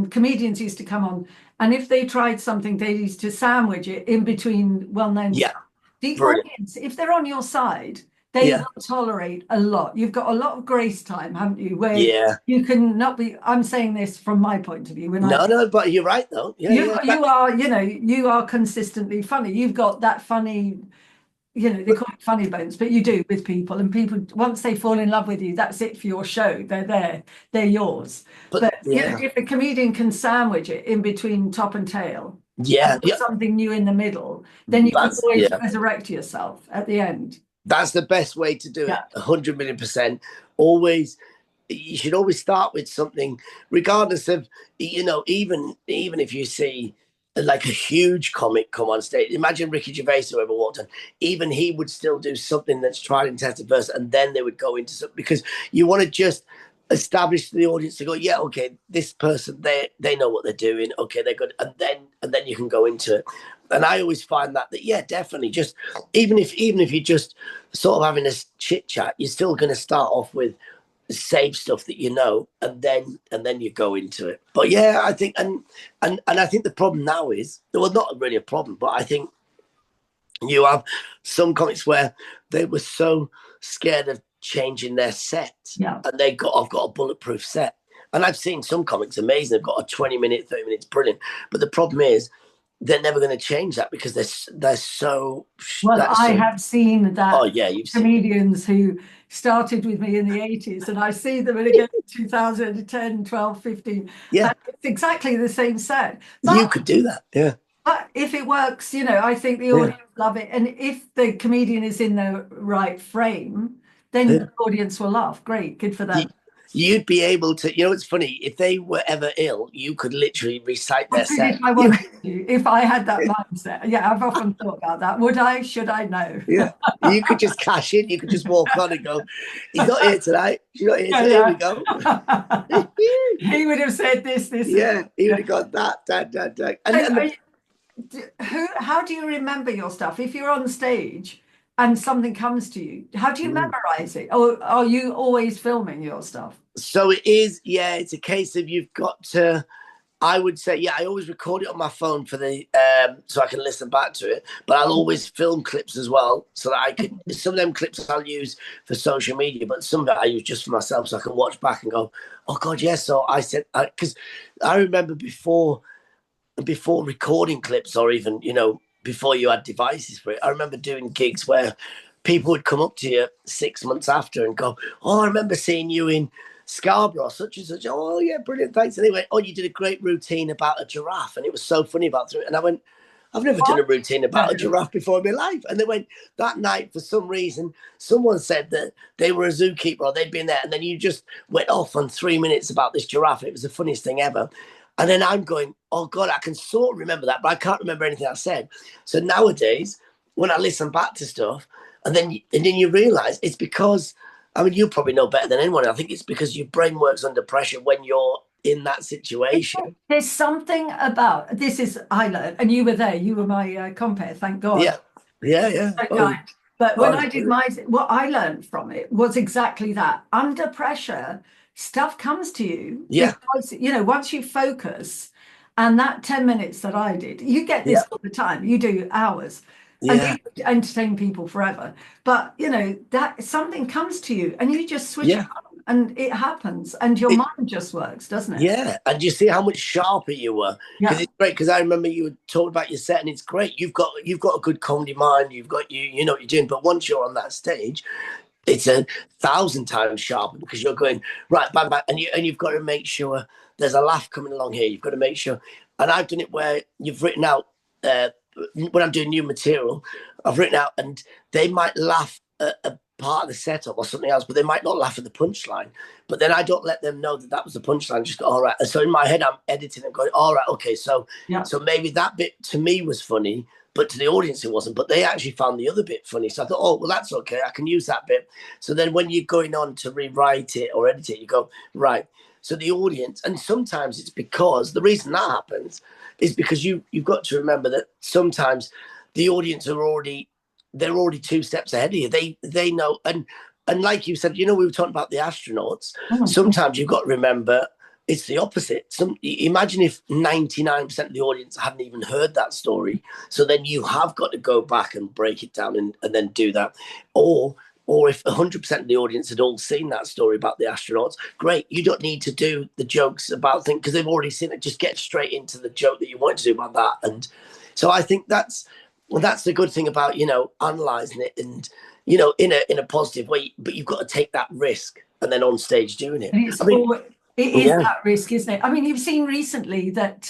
S1: comedians used to come on, and if they tried something, they used to sandwich it in between well-known stuff. The
S2: Brilliant.
S1: audience, if they're on your side, they will tolerate a lot. You've got a lot of grace time, haven't you? Where you can not be. I'm saying this from my point of view.
S2: No, but you're right though.
S1: You are, you know, you are consistently funny. You've got that funny, you know, they call it funny bones, but you do with people, and people, once they fall in love with you, that's it for your show. They're there, they're yours. But you know, if a comedian can sandwich it in between top and tail, something new in the middle, then you can always resurrect yourself at the end.
S2: That's the best way to do it. 100 million%. Always, you should always start with something, regardless of, you know, even if you see like a huge comic come on stage. Imagine Ricky Gervais, whoever walked on, even he would still do something that's tried and tested first, and then they would go into something, because you want to just establish the audience to go, yeah, okay, this person, they know what they're doing, okay, they're good, and then you can go into it. And I always find that yeah, definitely, just even if you're just sort of having a chit chat, you're still going to start off with save stuff that you know, and then you go into it. But yeah, I think and I think the problem now is, well, not really a problem, but I think you have some comics where they were so scared of changing their set, and I've got a bulletproof set. And I've seen some comics amazing, they've got a 20-minute, 30 minutes, brilliant. But the problem is, they're never going to change that because they're so.
S1: Well, I have seen that.
S2: Oh yeah, you've
S1: comedians who started with me in the 80s, and I see them again in 2010, 12, 15.
S2: Yeah,
S1: it's exactly the same set.
S2: But you could do that, yeah.
S1: But if it works, you know, I think the audience love it, and if the comedian is in the right frame, then the audience will laugh. Great, good for them.
S2: You'd be able to, you know, it's funny, if they were ever ill, you could literally recite their set.
S1: If I wanted to, if I had that mindset. Yeah, I've often thought about that. Would I? Should I? No.
S2: Yeah. You could just cash in, you could just walk on and go, he's not here tonight. She's not here today. Here we go.
S1: He would have said this.
S2: Yeah, he would have got that. And
S1: how do you remember your stuff? If you're on stage and something comes to you, how do you memorize it? Or are you always filming your stuff?
S2: So it is, it's a case of you've got to, I would say, I always record it on my phone for the, so I can listen back to it, but I'll always film clips as well, so that I could, some of them clips I'll use for social media, but some that I use just for myself, so I can watch back and go, oh God, yes. So I said, because I remember before recording clips, or even, you know, before you had devices for it, I remember doing gigs where people would come up to you 6 months after and go, oh, I remember seeing you in Scarborough, such and such. Oh, yeah, brilliant, thanks. And they went, oh, you did a great routine about a giraffe, and it was so funny about it. And I went, I've never done a routine about a giraffe before in my life. And they went, that night, for some reason, someone said that they were a zookeeper or they'd been there, and then you just went off on 3 minutes about this giraffe. It was the funniest thing ever. And then I'm going, oh God, I can sort of remember that, but I can't remember anything I said. So nowadays, when I listen back to stuff, and then you realize it's because, I mean, you probably know better than anyone. I think it's because your brain works under pressure when you're in that situation.
S1: There's something about, this is, I learned, and you were there, you were my compere, thank God.
S2: Yeah.
S1: But when I did what I learned from it was exactly that. Under pressure, stuff comes to you.
S2: Yeah.
S1: Because, you know, once you focus, and that 10 minutes that I did, you get this all the time. You do hours. And you entertain people forever. But, you know, that something comes to you and you just switch it on, and it happens, and your mind just works, doesn't it?
S2: Yeah. And you see how much sharper you were. Because it's great, because I remember you were talking about your set, and it's great. You've got a good comedy mind. You've got, you know what you're doing. But once you're on that stage, it's 1,000 times sharper, because you're going, right, bang, bang, and you've got to make sure there's a laugh coming along here. You've got to make sure. And I've done it where you've written out, when I'm doing new material, I've written out, and they might laugh part of the setup or something else, but they might not laugh at the punchline. But then I don't let them know that that was the punchline. Just go, all right. And so in my head, I'm editing and going, all right, okay. So maybe that bit to me was funny, but to the audience it wasn't. But they actually found the other bit funny. So I thought, oh, well, that's okay. I can use that bit. So then when you're going on to rewrite it or edit it, you go, right. So the audience, and sometimes it's because the reason that happens is because you've got to remember that sometimes the audience they're already 2 steps ahead of you. They know, and like you said, we were talking about the astronauts. Sometimes you've got to remember it's the opposite. Imagine if 99% of the audience hadn't even heard that story. So then you have got to go back and break it down and then do that. Or if 100% of the audience had all seen that story about the astronauts, great. You don't need to do the jokes about things because they've already seen it. Just get straight into the joke that you want to do about that. And so I think that's the good thing about, analysing it and, in a positive way, but you've got to take that risk and then on stage doing it.
S1: It is that risk, isn't it? I mean, you've seen recently that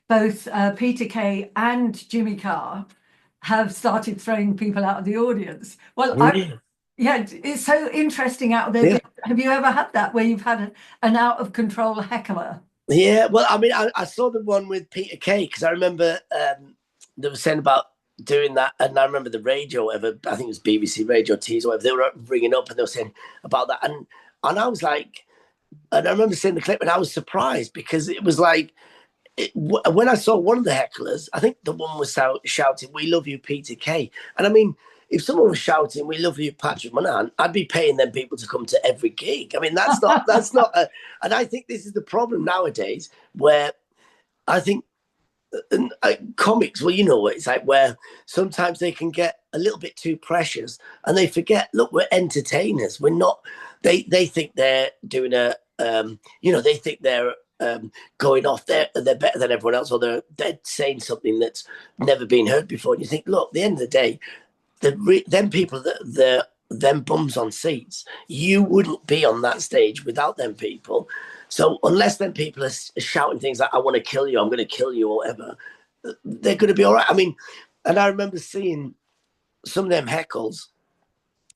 S1: both Peter Kay and Jimmy Carr have started throwing people out of the audience. Well, it's so interesting out there. Yeah. Have you ever had that where you've had an out of control heckler?
S2: Yeah, well, I mean, I saw the one with Peter Kay because I remember they were saying about doing that, and I remember the radio, whatever, I think it was BBC Radio Tees or whatever, they were ringing up and they were saying about that, and I was like, and I remember seeing the clip and I was surprised because it was like, when I saw one of the hecklers, I think the one was shouting, "We love you, Peter Kay," and I mean, if someone was shouting, "We love you, Patrick Monahan," I'd be paying them people to come to every gig. I mean, that's not and I think this is the problem nowadays, where I think comics, well, you know what it's like, where sometimes they can get a little bit too precious and they forget, look, we're entertainers. We're not, they think they're doing they think they're going off, they're better than everyone else, or they're saying something that's never been heard before. And you think, look, at the end of the day, them people, them bums on seats, you wouldn't be on that stage without them people. So unless them people are shouting things like, "I want to kill you, I'm going to kill you," or whatever, they're going to be all right. I mean, and I remember seeing some of them heckles,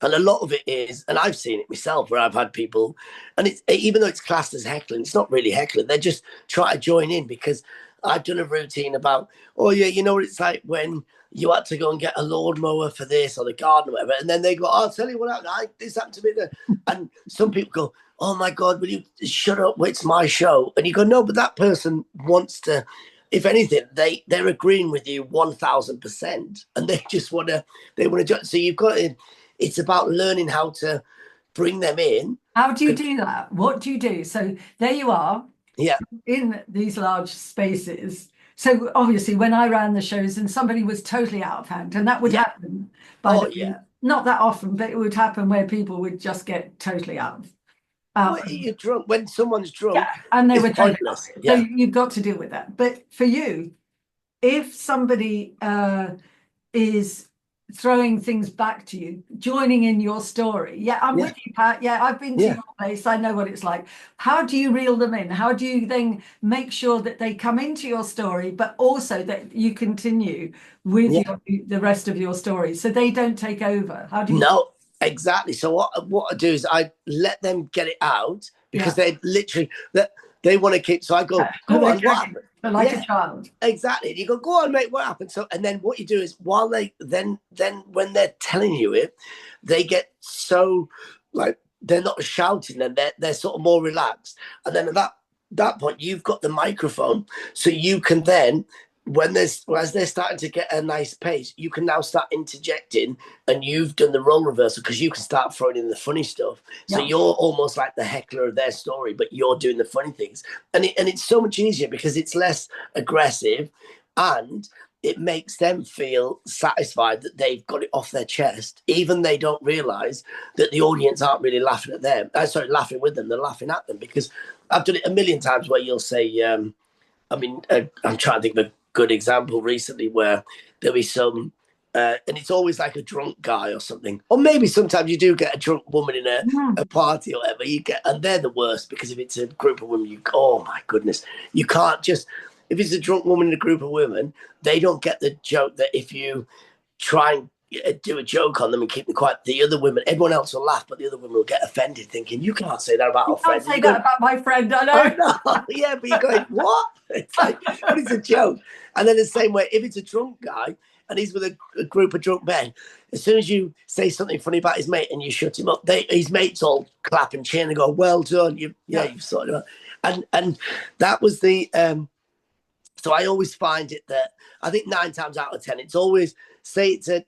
S2: and a lot of it is, and I've seen it myself, where I've had people, and it's, even though it's classed as heckling, it's not really heckling. They're just trying to join in because I've done a routine about, oh yeah, you know what it's like when you had to go and get a lawnmower for this or the garden or whatever, and then they go, "Oh, I'll tell you what happened. This happened to me." And some people go, "Oh my God, will you shut up? It's my show." And you go, "No, but that person wants to." If anything, they're agreeing with you 1,000%, and they just want to. So you've got to. It's about learning how to bring them in.
S1: How do you do that? What do you do? So there you are.
S2: Yeah.
S1: In these large spaces. So obviously when I ran the shows and somebody was totally out of hand, and that would happen not that often, but it would happen where people would just get totally out.
S2: You're drunk. When someone's drunk,
S1: and they were
S2: pointless.
S1: So you've got to deal with that. But for you, if somebody is throwing things back to you, joining in your story. I'm with you, Pat. I've been to your place. I know what it's like. How do you reel them in? How do you then make sure that they come into your story, but also that you continue with the rest of your story so they don't take over? How do you?
S2: No, exactly. So what I do is I let them get it out because they literally they want to keep. So I go, "Go on, what happened?"
S1: Like a child.
S2: Exactly. You go, "Go on, mate, what happened?" So, and then what you do is while they then when they're telling you it, they get so like they're not shouting and they're sort of more relaxed. And then at that point, you've got the microphone, so you can then as they're starting to get a nice pace, you can now start interjecting, and you've done the role reversal because you can start throwing in the funny stuff. So you're almost like the heckler of their story, but you're doing the funny things, and it's so much easier because it's less aggressive, and it makes them feel satisfied that they've got it off their chest, even they don't realize that the audience aren't really laughing at them. Laughing with them, they're laughing at them, because I've done it a million times where you'll say, I'm trying to think of a good example recently where there'll be some and it's always like a drunk guy or something, or maybe sometimes you do get a drunk woman in a party or whatever, and they're the worst, because if it's a group of women, oh my goodness, you can't just, if it's a drunk woman in a group of women, they don't get the joke that if you try and do a joke on them and keep them quiet, the other women, everyone else will laugh, but the other women will get offended, thinking, "You can't say that about
S1: You
S2: our
S1: can't
S2: friend."
S1: say that about my friend, I know.
S2: Oh no, yeah, but you're going, what? It's like, but it's a joke. And then the same way, if it's a drunk guy and he's with a group of drunk men, as soon as you say something funny about his mate and you shut him up, his mates all clap and cheer and go, "Well done, you've sorted it out." And that was the so I always find it that I think 9 times out of 10, it's always, say it's a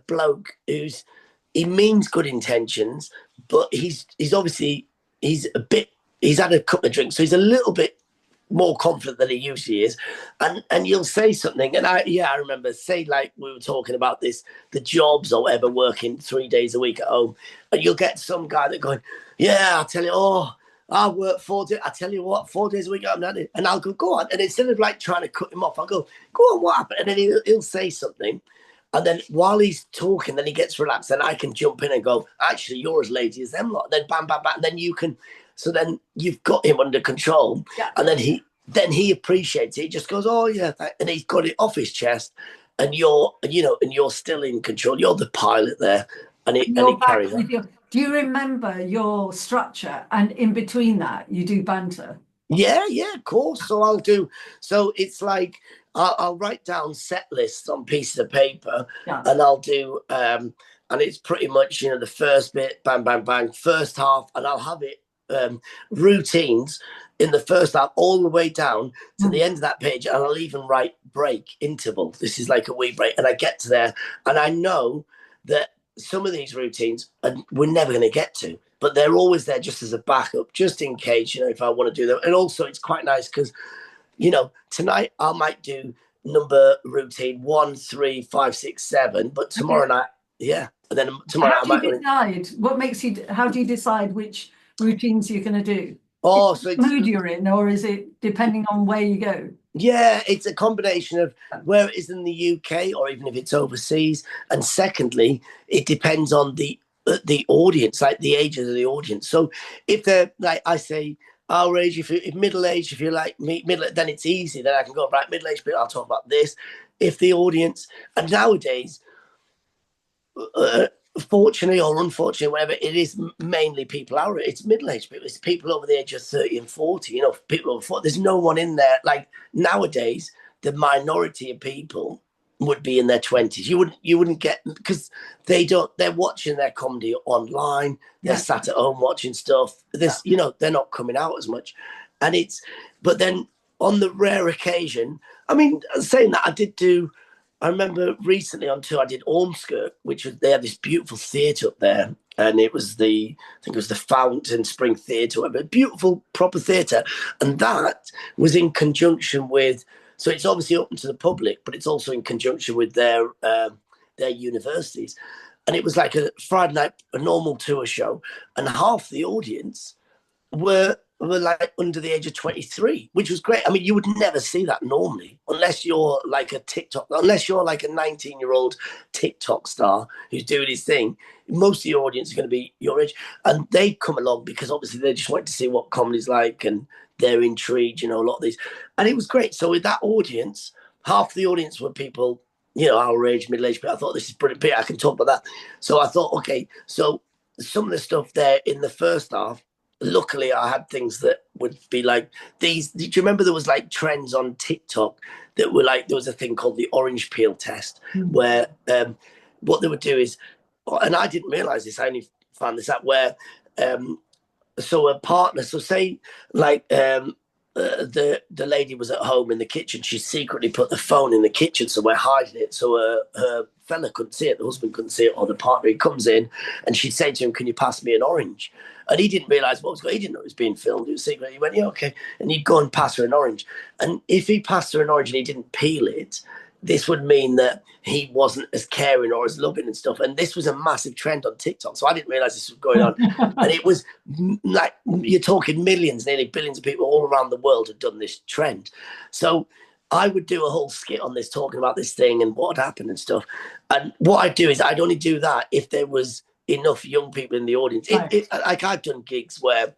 S2: bloke he means good intentions, but he's obviously, he's had a couple of drinks, so he's a little bit more confident than he usually is, and you'll say something, and I remember, say like we were talking about this, the jobs or whatever, working 3 days a week at home, and you'll get some guy that going, "Yeah, I'll tell you, I work 4 days. I tell you what, 4 days a week I'm not in." And I'll go on. And instead of like trying to cut him off, I'll go on, what happened? And then he'll say something. And then while he's talking, then he gets relaxed. Then I can jump in and go, "Actually, you're as lazy as them lot." And then bam, bam, bam. And then you can, so then you've got him under control.
S1: Yeah.
S2: And then he appreciates it. He just goes, "Oh yeah." And he's got it off his chest. And you're still in control. You're the pilot there. And it carries on.
S1: Do you remember your structure? And in between that, you do banter?
S2: Yeah, of course. So it's like I'll write down set lists on pieces of paper, and I'll do and it's pretty much, the first bit, bang, bang, bang, first half, and I'll have it routines in the first half all the way down to the end of that page, and I'll even write break, interval. This is like a wee break, and I get to there, and I know that some of these routines we're never going to get to, but they're always there just as a backup, just in case, if I want to do them. And also it's quite nice because, tonight I might do number routine 1, 3, 5, 6, 7, but tomorrow night, and then tomorrow
S1: how do you decide? How do you decide which routines you're going to do?
S2: Oh, so it's
S1: mood you're in, or is it depending on where you go?
S2: Yeah, it's a combination of where it is in the UK or even if it's overseas. And secondly, it depends on the audience, like the ages of the audience. So if they're, like I say, our age, if middle age, if you're like me, then it's easy. Then I can go, right, middle age, but I'll talk about this. If the audience, and nowadays, fortunately or unfortunately, whatever, it is mainly people our age. It's middle-aged people. It's people over the age of 30 and 40. People over 40. There's no one in there. Like nowadays, the minority of people would be in their 20s. You wouldn't get, because they're watching their comedy online. They're sat at home watching stuff. They're not coming out as much. But then on the rare occasion, I mean, saying that, I remember recently on tour I did Ormskirk, they have this beautiful theatre up there, and I think it was the Fountain Spring Theatre, a beautiful proper theatre, and that was in conjunction with. So it's obviously open to the public, but it's also in conjunction with their universities, and it was like a Friday night, a normal tour show, and half the audience were like under the age of 23, which was great. I mean, you would never see that normally unless you're like a 19-year-old TikTok star who's doing his thing. Most of your audience are going to be your age, and they come along because obviously they just want to see what comedy's like, and they're intrigued, a lot of these. And it was great. So with that audience, half the audience were people, our age, middle-aged people. I thought, this is pretty big, I can talk about that. So I thought, okay, so some of the stuff there in the first half, luckily I had things that would be like these. Do you remember there was like trends on TikTok that were like, there was a thing called the orange peel test, where what they would do is, and I didn't realize this, I only found this out, where so a partner, so say like the lady was at home in the kitchen, she secretly put the phone in the kitchen, so we're hiding it, so her fella couldn't see it, the husband couldn't see it, or the partner, he comes in and she'd say to him, "Can you pass me an orange?" And he didn't realize what was going on. He didn't know it was being filmed. It was secret. He went, "Yeah, okay." And he'd go and pass her an orange. And if he passed her an orange and he didn't peel it, this would mean that he wasn't as caring or as loving and stuff. And this was a massive trend on TikTok. So I didn't realize this was going on. And it was like, you're talking millions, nearly billions of people all around the world had done this trend. So I would do a whole skit on this, talking about this thing and what had happened and stuff. And what I'd do is I'd only do that if there was enough young people in the audience. Like I've done gigs where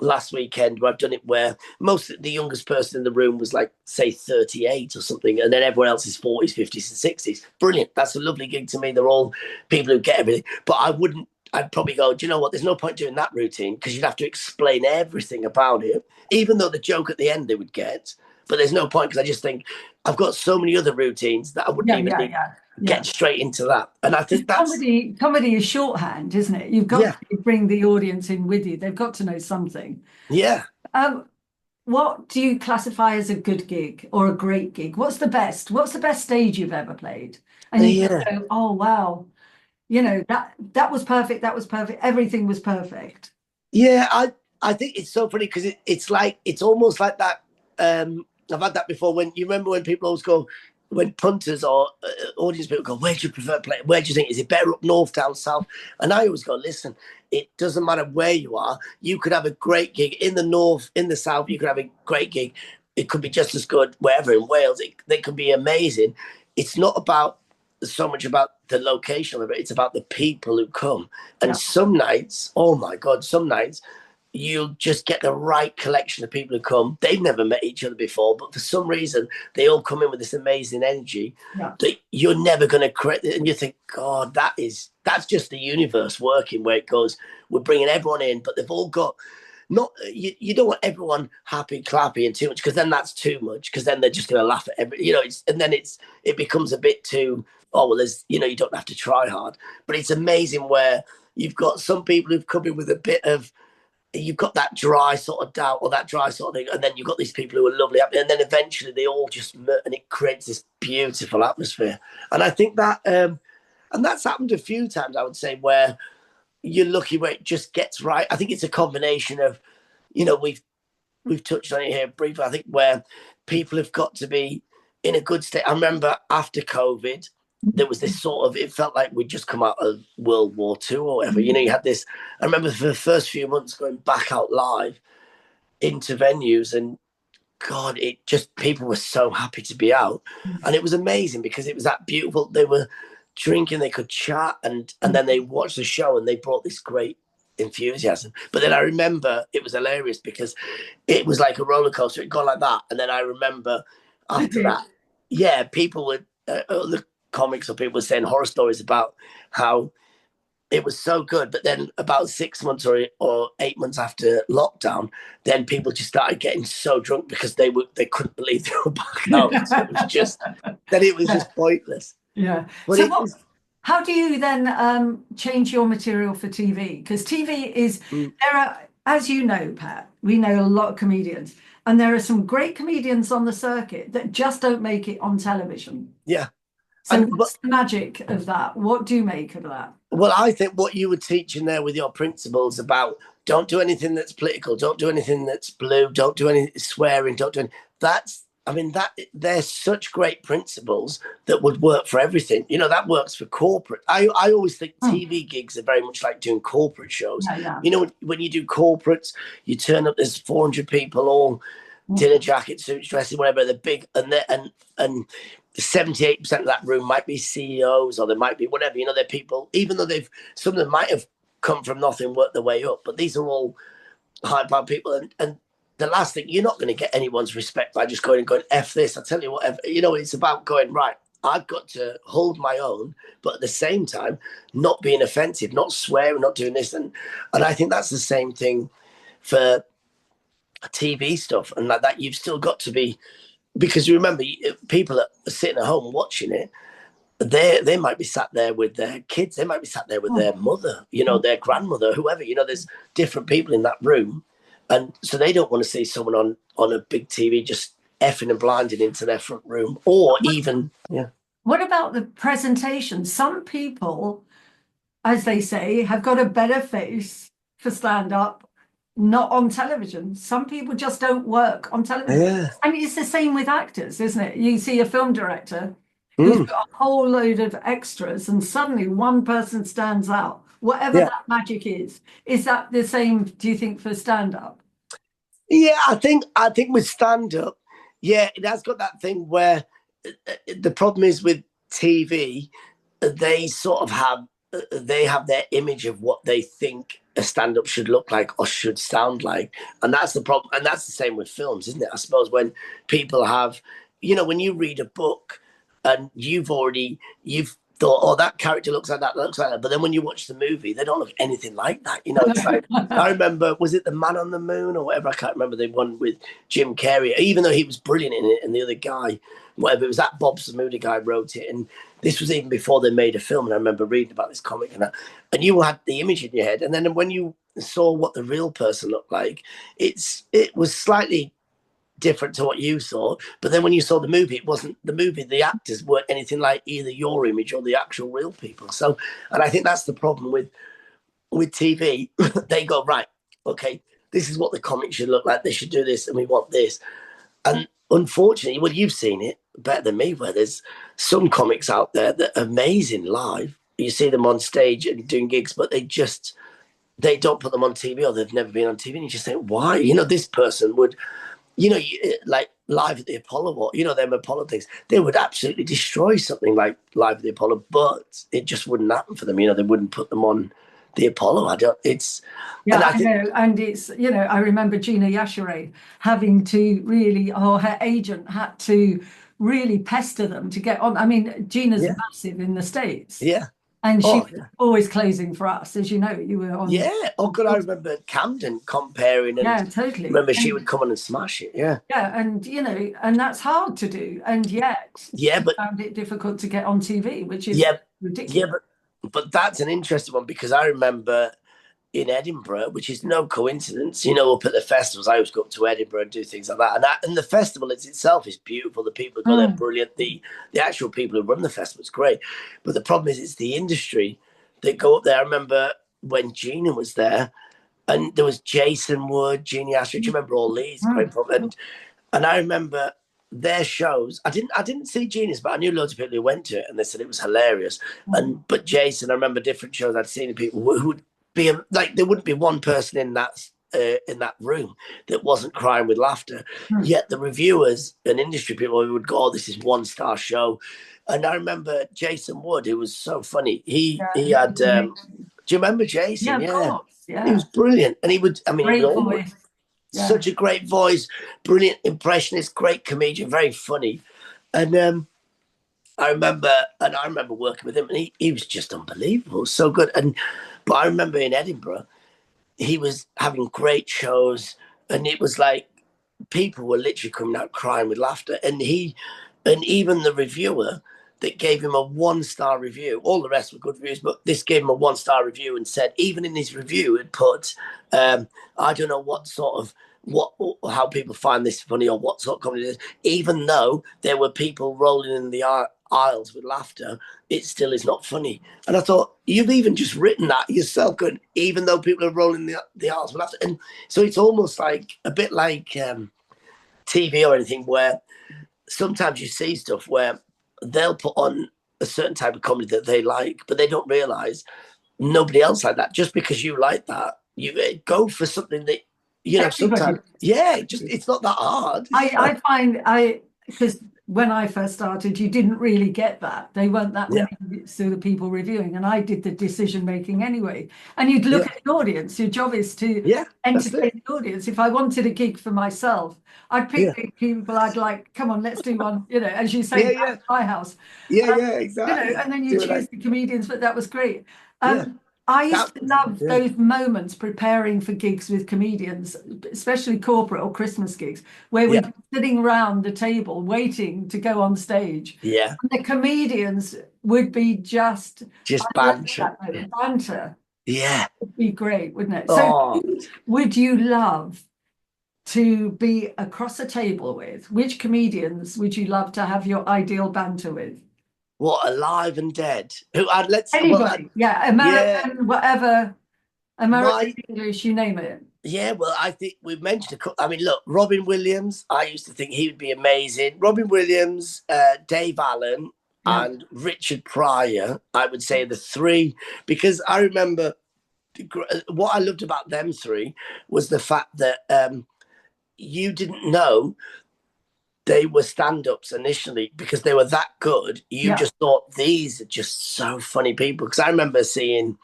S2: last weekend where I've done it where most the youngest person in the room was like say 38 or something, and then everyone else is 40s, 50s, and 60s. Brilliant. That's a lovely gig to me. They're all people who get everything. But I'd probably go, do you know what? There's no point doing that routine because you'd have to explain everything about it, even though the joke at the end they would get. But there's no point because I just think I've got so many other routines that I wouldn't even need get straight into that. And I think that's
S1: comedy is shorthand, isn't it? You've got to bring the audience in with you. They've got to know something.
S2: Yeah.
S1: What do you classify as a good gig or a great gig? What's the best? What's the best stage you've ever played? And you go, oh wow, that was perfect. That was perfect. Everything was perfect.
S2: Yeah, I think it's so funny because it's almost like that. I've had that before. When you remember when people always go, when punters or audience people go, where do you prefer playing? Where do you think is it better up north, down south? And I always go, listen, it doesn't matter where you are. You could have a great gig in the north, in the south. You could have a great gig. It could be just as good wherever in Wales. They could be amazing. It's not about so much about the location of it. It's about the people who come. And some nights, oh my God, some nights you'll just get the right collection of people who come. They've never met each other before, but for some reason, they all come in with this amazing energy that you're never going to create. And you think, God, that's just the universe working where it goes, we're bringing everyone in, but they've all got you don't want everyone happy, clappy and too much because then that's too much because then they're just going to laugh at every, and then it becomes a bit too, oh, well, there's, you don't have to try hard. But it's amazing where you've got some people who've come in with a bit of, you've got that dry sort of doubt or that dry sort of thing, and then you've got these people who are lovely, and then eventually they all just meet, and it creates this beautiful atmosphere. And I think that, and that's happened a few times, I would say, where you're lucky where it just gets right. I think it's a combination of, we've touched on it here briefly. I think where people have got to be in a good state. I remember after COVID, there was this sort of, it felt like we'd just come out of World War II or whatever. You had this, I remember for the first few months going back out live into venues, and God, it just, people were so happy to be out. And it was amazing because it was that beautiful. They were drinking, they could chat, and then they watched the show and they brought this great enthusiasm. But then I remember it was hilarious because it was like a roller coaster. It got like that. And then I remember after that, people would, the comics or people were saying horror stories about how it was so good. But then about 6 months or 8 months after lockdown, then people just started getting so drunk because they couldn't believe they were back out. So it was just pointless.
S1: Yeah. But so how do you then change your material for TV? Because TV is, there are, as you know, Pat, we know a lot of comedians, and there are some great comedians on the circuit that just don't make it on television.
S2: Yeah.
S1: So what's the magic of that? What do you make of that?
S2: Well, I think what you were teaching there with your principles about don't do anything that's political, don't do anything that's blue, don't do any swearing, don't do anything. They're such great principles that would work for everything. That works for corporate. I always think TV gigs are very much like doing corporate shows. When you do corporates, you turn up, there's 400 people, all dinner jackets, suits, dresses, whatever. They're big, and 78% of that room might be CEOs, or they might be whatever. They're people, even though some of them might have come from nothing, worked their way up, but these are all high-powered people, and the last thing, you're not going to get anyone's respect by just going F this. I tell you what, it's about going, right, I've got to hold my own, but at the same time, not being offensive, not swearing, not doing this. And I think that's the same thing for TV stuff. And like that, you've still got to be, because you remember, people that are sitting at home watching it, they might be sat there with their kids. They might be sat there with their mother, their grandmother, whoever. There's different people in that room. And so they don't want to see someone on a big TV just effing and blinding into their front room, or even,
S1: What about the presentation? Some people, as they say, have got a better face for stand-up, not on television. Some people just don't work on television.
S2: Yeah.
S1: And it's the same with actors, isn't it? You see a film director who's got a whole load of extras, and suddenly one person stands out. Whatever that magic is that the same, do you think, for stand-up?
S2: Yeah, I think with stand-up, it has got that thing where the problem is with TV, they sort of have their image of what they think a stand-up should look like or should sound like. And that's the problem. And that's the same with films, isn't it? I suppose when people have, when you read a book and you've thought, oh, that character looks like that, looks like that. But then when you watch the movie, they don't look anything like that. It's like, I remember, was it The Man on the Moon or whatever? I can't remember the one with Jim Carrey, even though he was brilliant in it and the other guy, whatever, it was that Bob Samuda guy wrote it. And this was even before they made a film. And I remember reading about this comic and you had the image in your head. And then when you saw what the real person looked like, it was slightly different to what you saw. But then when you saw the movie, it wasn't the movie. The actors weren't anything like either your image or the actual real people. So, and I think that's the problem with TV. They go, right, okay, this is what the comic should look like. They should do this and we want this. And unfortunately, well, you've seen it better than me, where there's some comics out there that are amazing live. You see them on stage and doing gigs, but they don't put them on TV, or they've never been on TV. And you just think, why? This person would, like Live at the Apollo, or, them Apollo things, they would absolutely destroy something like Live at the Apollo, but it just wouldn't happen for them. They wouldn't put them on the Apollo. I know. And
S1: it's, I remember Gina Yashere having to really, or her agent had to really pester them to get on. I mean, Gina's massive in the States.
S2: Yeah.
S1: And she was always closing for us, as you know, you were on.
S2: Yeah. Oh, good. I remember Camden comparing. And
S1: yeah, totally.
S2: Remember, she would come on and smash it. Yeah.
S1: Yeah. And, and that's hard to do. And yet,
S2: but
S1: found it difficult to get on TV, which is ridiculous.
S2: Yeah, but that's an interesting one, because I remember in Edinburgh, which is no coincidence, up at the festivals, I always go up to Edinburgh and do things like that. And the festival itself is beautiful. The people who go there are brilliant. The actual people who run the festival is great. But the problem is it's the industry that go up there. I remember when Gina was there, and there was Jason Wood, Gina Asher. Do you remember all these? Great problem. And I remember their shows. I didn't see Gina's, but I knew loads of people who went to it, and they said it was hilarious. But Jason, I remember different shows I'd seen, people who would be like, there wouldn't be one person in that room that wasn't crying with laughter. Yet the reviewers and industry people would go, oh, this is 1-star show. And I remember Jason Wood, who was so funny. He had do you remember Jason?
S1: Yeah, of course. Yeah.
S2: He was brilliant. And he would,
S1: great voice.
S2: Such a great voice, brilliant impressionist, great comedian, very funny. And I remember working with him, and he was just unbelievable, so good. But I remember in Edinburgh, he was having great shows, and it was like people were literally coming out crying with laughter. And even the reviewer that gave him a 1-star review, all the rest were good reviews, but this gave him a 1-star review and said, even in his review, it put, I don't know how people find this funny or what sort of comedy it is. Even though there were people rolling in the aisles with laughter, it still is not funny. And I thought, you've even just written that yourself, good, even though people are rolling the aisles with laughter. And so it's almost like a bit like TV or anything, where sometimes you see stuff where they'll put on a certain type of comedy that they like, but they don't realize nobody else like that. Just because you like that, you go for something that, sometimes, it's not that hard.
S1: I find because when I first started, you didn't really get that. They weren't that many sort of people reviewing, and I did the decision making anyway. And you'd look at the audience. Your job is to entertain the audience. If I wanted a gig for myself, I'd pick people I'd like, come on, let's do one, as you say, at my house.
S2: Exactly.
S1: And then you choose the comedians, but that was great. I used to love those moments preparing for gigs with comedians, especially corporate or Christmas gigs, where we're sitting around the table waiting to go on stage.
S2: Yeah.
S1: And the comedians would be just
S2: banter.
S1: Banter.
S2: Yeah.
S1: It'd be great, wouldn't it? So would you love to be across a table with? Which comedians would you love to have your ideal banter with?
S2: What, alive and dead?
S1: Anybody, American, whatever, American, English, you name it.
S2: Yeah, well, I think we've mentioned look, Robin Williams, I used to think he would be amazing. Robin Williams, Dave Allen, and Richard Pryor, I would say the three, because I remember what I loved about them three was the fact that you didn't know they were stand-ups initially because they were that good. You just thought, these are just so funny people. Because I remember seeing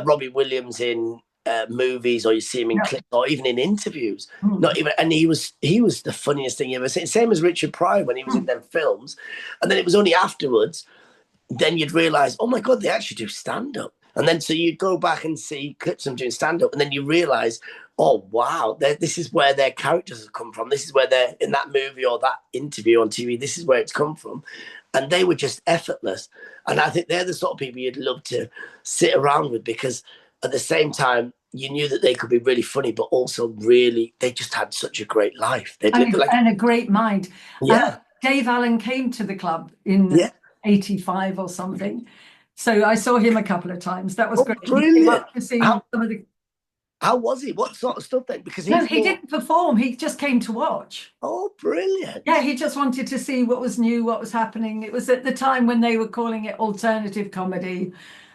S2: Robbie Williams in movies, or you see him in
S1: Yeah.
S2: clips, or even in interviews.
S1: Mm.
S2: Not even, and he was the funniest thing you ever seen. Same as Richard Pryor when he was in them films, and then it was only afterwards then you'd realize, oh my God, they actually do stand up. And then so you'd go back and see clips of them doing stand up, and then you realize, oh wow, this is where their characters have come from. This is where they're in that movie or that interview on TV. This is where it's come from. And they were just effortless. And I think they're the sort of people you'd love to sit around with, because at the same time, you knew that they could be really funny, but also really, they just had such a great life.
S1: And a great mind.
S2: Yeah.
S1: Dave Allen came to the club in
S2: Yeah.
S1: 85 or something. So I saw him a couple of times. That was great.
S2: Brilliant.
S1: He came up to see
S2: How-
S1: some of the...
S2: How was he? What sort of stuff then? Because
S1: No, he didn't perform. He just came to watch.
S2: Oh, brilliant.
S1: Yeah, he just wanted to see what was new, what was happening. It was at the time when they were calling it alternative comedy.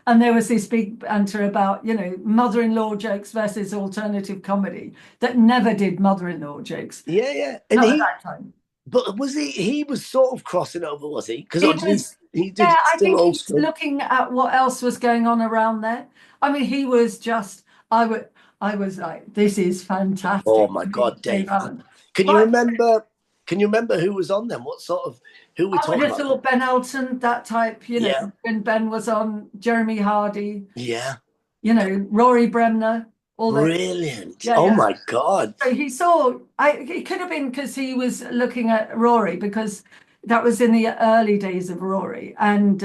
S1: And there was this big banter about, you know, mother-in-law jokes versus alternative comedy that never did mother-in-law jokes.
S2: Yeah, yeah. And
S1: Not at that time.
S2: but was he was sort of crossing over, was he? Because he did
S1: Yeah, I
S2: still
S1: think
S2: old
S1: he's
S2: school.
S1: looking at what else was going on around there. I mean, he was just, I was like, this is fantastic.
S2: Oh my God, Dave. Can you remember who was on them? What sort of, who we
S1: I
S2: talking
S1: would have
S2: about?
S1: thought Ben Elton, that type, you know,
S2: Yeah.
S1: when Ben was on, Jeremy Hardy,
S2: Yeah.
S1: you know, Rory Bremner, all those.
S2: Brilliant.
S1: Yeah,
S2: Oh
S1: yeah.
S2: my God.
S1: So he saw, it could have been because he was looking at Rory, because that was in the early days of Rory. And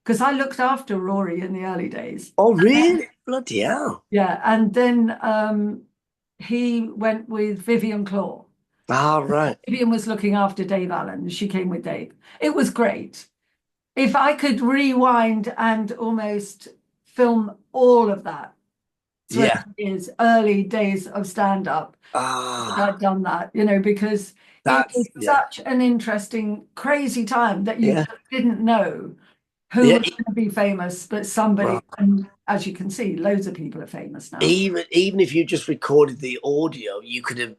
S1: because I looked after Rory in the early days.
S2: Oh, really? Bloody hell.
S1: Yeah. And then he went with Vivian Claw.
S2: Ah, right.
S1: Vivian was looking after Dave Allen. She came with Dave. It was great. If I could rewind and almost film all of that,
S2: Yeah.
S1: his early days of stand-up, I'd done that, you know, because it was such an interesting, crazy time that you just didn't know who was going to be famous, but somebody, and as you can see, loads of people are famous now.
S2: Even if you just recorded the audio, you could have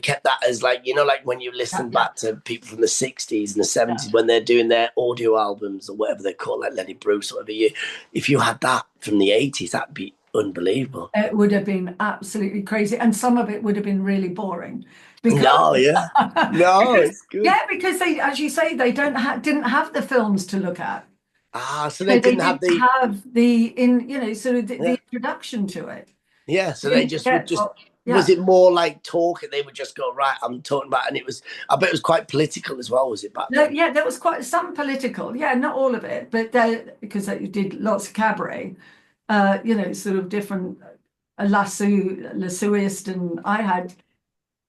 S2: kept that as, like, you know, like when you listen back to people from the 60s and the 70s when they're doing their audio albums or whatever they call, like Lenny Bruce or whatever. If you had that from the 80s, that'd be unbelievable.
S1: It would have been absolutely crazy, and some of it would have been really boring.
S2: No, it's good.
S1: Yeah, because they, as you say, they didn't have the films to look at.
S2: So they didn't have
S1: the introduction to it.
S2: Yeah, so they just was it more like talking? They would just go, right, I'm talking about, and I bet it was quite political as well, was it back then?
S1: Yeah, there was quite some political, not all of it, but because they did lots of cabaret, sort of different lassoist, and I had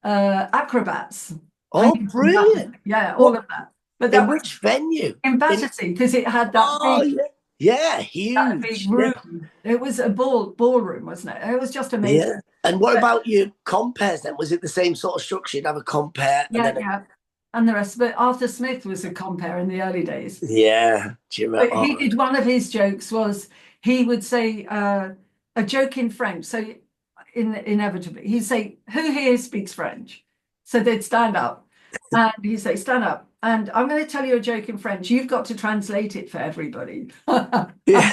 S1: acrobats.
S2: Oh, brilliant!
S1: Yeah, all of that. But
S2: in which venue?
S1: In Battersea, because it had that big,
S2: huge,
S1: that big room. Yeah. It was a ballroom, wasn't it? It was just amazing.
S2: Yeah. And what about your compares then? Was it the same sort of structure? You'd have a compare,
S1: and the rest. But Arthur Smith was a compare in the early days.
S2: Yeah,
S1: but he did, one of his jokes was he would say a joke in French. So inevitably he'd say, "Who here speaks French?" So they'd stand up, and he'd say, "Stand up. And I'm going to tell you a joke in French. You've got to translate it for everybody."
S2: Yeah.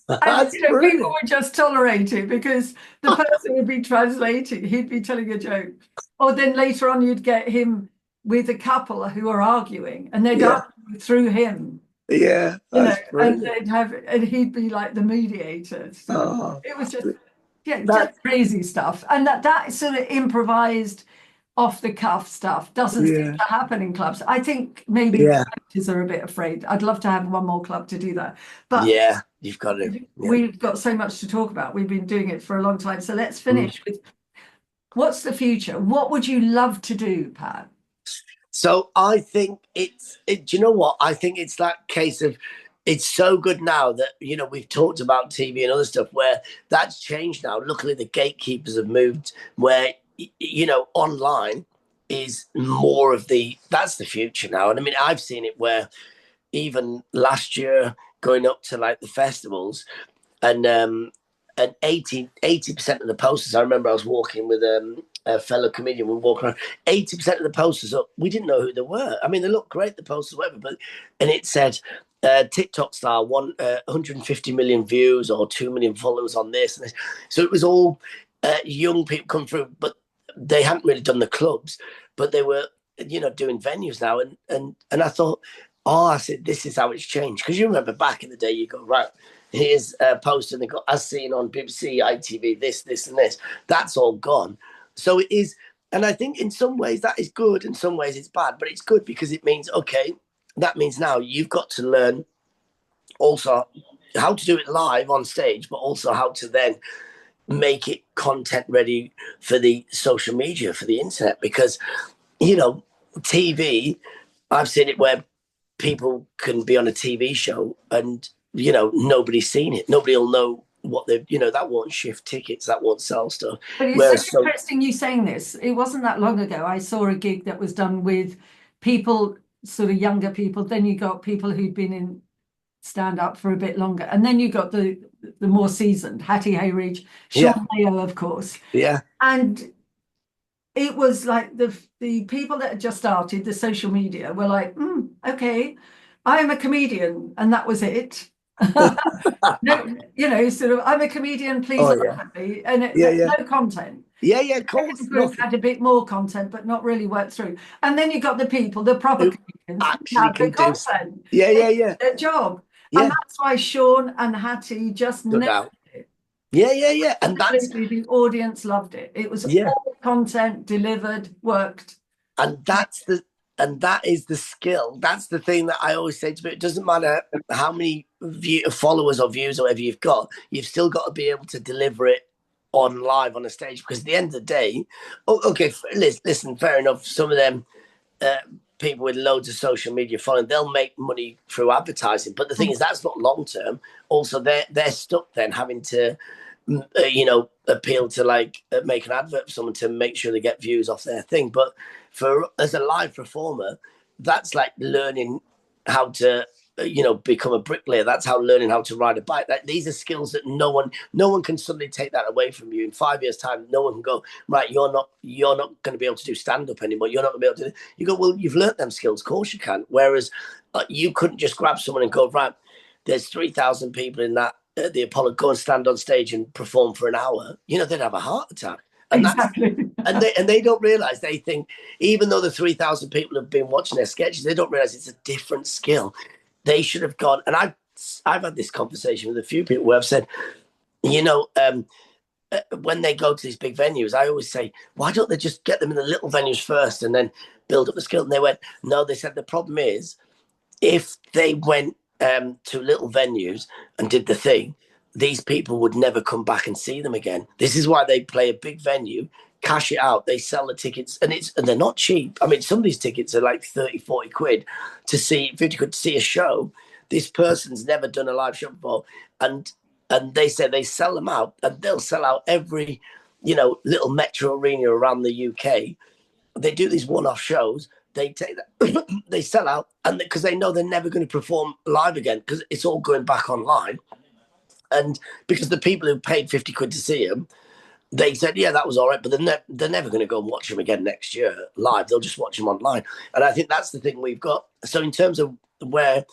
S1: And people would just tolerate it because the person would be translating. He'd be telling a joke. Or then later on, you'd get him with a couple who are arguing, and they'd argue through him.
S2: Yeah,
S1: and and he'd be like the mediator. So it was just just crazy stuff. And that sort of improvised, off the cuff stuff doesn't seem to happen in clubs. I think maybe actors are a bit afraid. I'd love to have one more club to do that. But
S2: you've got to.
S1: We've got so much to talk about. We've been doing it for a long time. So let's finish with, what's the future? What would you love to do, Pat?
S2: So I think do you know what? I think it's that case of, it's so good now that, we've talked about TV and other stuff where that's changed now. Luckily, the gatekeepers have moved where, online is more of that's the future now. And I mean, I've seen it where even last year going up to like the festivals and 80% of the posters, I remember I was walking with a fellow comedian, we were walking around, 80% of the posters up, we didn't know who they were. I mean, they looked great, the posters, whatever, and it said, TikTok star, 150 million views or 2 million followers on this and this. So it was all young people come through, but they hadn't really done the clubs, but they were, doing venues now. And I thought, oh, I said, this is how it's changed. Because you remember back in the day, you go, right, here's a poster and they got as seen on BBC, ITV, this, and this. That's all gone. So it is. And I think in some ways that is good, in some ways it's bad, but it's good because it means, okay, that means now you've got to learn also how to do it live on stage, but also how to then make it content ready for the social media, for the internet. Because, TV, I've seen it where people can be on a TV show and, nobody's seen it. Nobody will know what they've, that won't shift tickets, that won't sell stuff.
S1: But it's so interesting you saying this. It wasn't that long ago. I saw a gig that was done with people, sort of younger people. Then you got people who'd been in stand up for a bit longer. And then you got the more seasoned, Hattie Hayridge, Sean Mayo, of course.
S2: Yeah.
S1: And it was like the people that had just started the social media were like, okay, I'm a comedian. And that was it. No, sort of, I'm a comedian, please laugh at me. And no content.
S2: Yeah, of course.
S1: The group had a bit more content, but not really worked through. And then you got the people, the proper comedians,
S2: actually
S1: had the content.
S2: Yeah.
S1: Their job. Yeah. And that's why Sean and Hattie just nailed it.
S2: Yeah. And that's
S1: the audience loved it. It was all content delivered, worked.
S2: And that is the skill. That's the thing that I always say to people. It doesn't matter how many followers or views or whatever you've got, you've still got to be able to deliver it on live on a stage, because at the end of the day, listen, fair enough, some of them people with loads of social media following, they'll make money through advertising, but the thing is, that's not long term. Also, they're stuck then having to appeal to make an advert for someone to make sure they get views off their thing. But as a live performer, that's like learning how to become a bricklayer. That's how learning how to ride a bike. These are skills that no one can suddenly take that away from you. In 5 years' time, no one can go, right, you're not going to be able to do stand-up anymore. You're not going to be able to do. You go, well, you've learnt them skills. Of course you can. Whereas you couldn't just grab someone and go, right, there's 3,000 people in that the Apollo, go and stand on stage and perform for an hour. They'd have a heart attack. And
S1: exactly.
S2: And they don't realize, they think, even though the 3,000 people have been watching their sketches, they don't realize it's a different skill. They should have gone. And I've had this conversation with a few people where I've said, when they go to these big venues, I always say, why don't they just get them in the little venues first and then build up the skill? And they went, no, they said the problem is, if they went to little venues and did the thing, these people would never come back and see them again. This is why they play a big venue, cash it out, they sell the tickets, and they're not cheap. I mean, some of these tickets are like 30, 40 quid to see, 50 quid to see a show. This person's never done a live show before, and they say they sell them out, and they'll sell out every little metro arena around the UK. They do these one-off shows. They take that, they sell out, and because they know they're never going to perform live again, because it's all going back online. And because the people who paid 50 quid to see them, they said, yeah, that was all right, but they're never going to go and watch them again next year live. They'll just watch them online. And I think that's the thing we've got. So in terms of where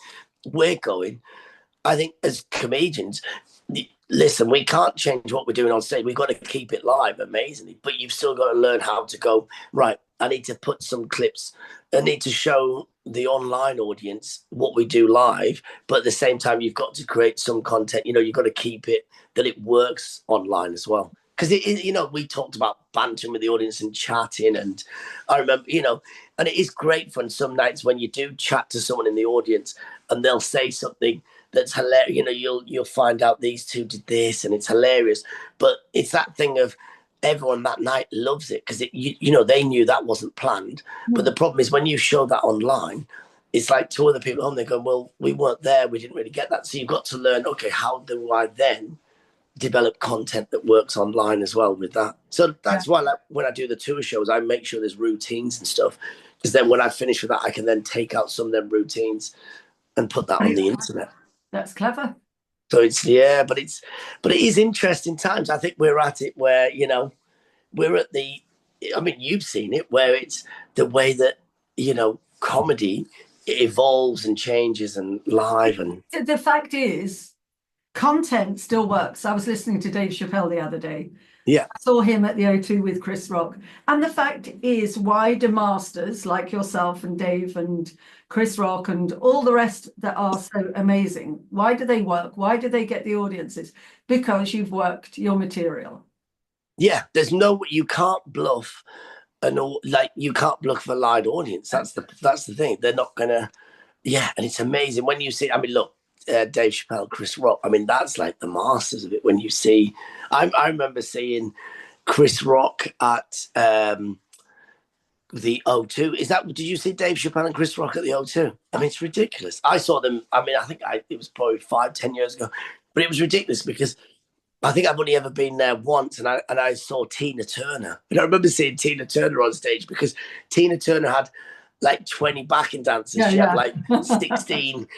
S2: we're going, I think as comedians, listen, we can't change what we're doing on stage. We've got to keep it live amazingly, but you've still got to learn how to go, right, I need to put some clips. I need to show the online audience what we do live, but at the same time, you've got to create some content. You've got to keep it that it works online as well. Because we talked about bantering with the audience and chatting, and I remember, and it is great fun some nights when you do chat to someone in the audience and they'll say something that's hilarious. You'll find out these two did this and it's hilarious. But it's that thing of everyone that night loves it because they knew that wasn't planned. But the problem is when you show that online, it's like two other people at home, they go, well, we weren't there, we didn't really get that. So you've got to learn, okay, how do I then develop content that works online as well with that? So that's why when I do the tour shows, I make sure there's routines and stuff, because then when I finish with that, I can then take out some of them routines and put that on the internet.
S1: That's clever.
S2: So but it is interesting times. I think we're at it where, we're at you've seen it, where it's the way that, comedy it evolves and changes and live and
S1: The fact is, content still works. I was listening to Dave Chappelle the other day.
S2: yeah.
S1: I saw him at the O2 with Chris Rock. And the fact is, why do masters like yourself and Dave and Chris Rock and all the rest that are so amazing, why do they work? Why do they get the audiences? Because you've worked your material.
S2: Yeah, you can't bluff you can't bluff a live audience. That's the thing. They're not gonna. Yeah, and it's amazing when you see. I mean, look, Dave Chappelle, Chris Rock. I mean, that's like the masters of it. When you see, I remember seeing Chris Rock at the O2. Did you see Dave Chappelle and Chris Rock at the O2? I mean, it's ridiculous. I saw them. I mean, it was probably 5-10 years ago, but it was ridiculous because I think I've only ever been there once, and I saw Tina Turner. And I remember seeing Tina Turner on stage because Tina Turner had like 20 backing dancers. She had like 16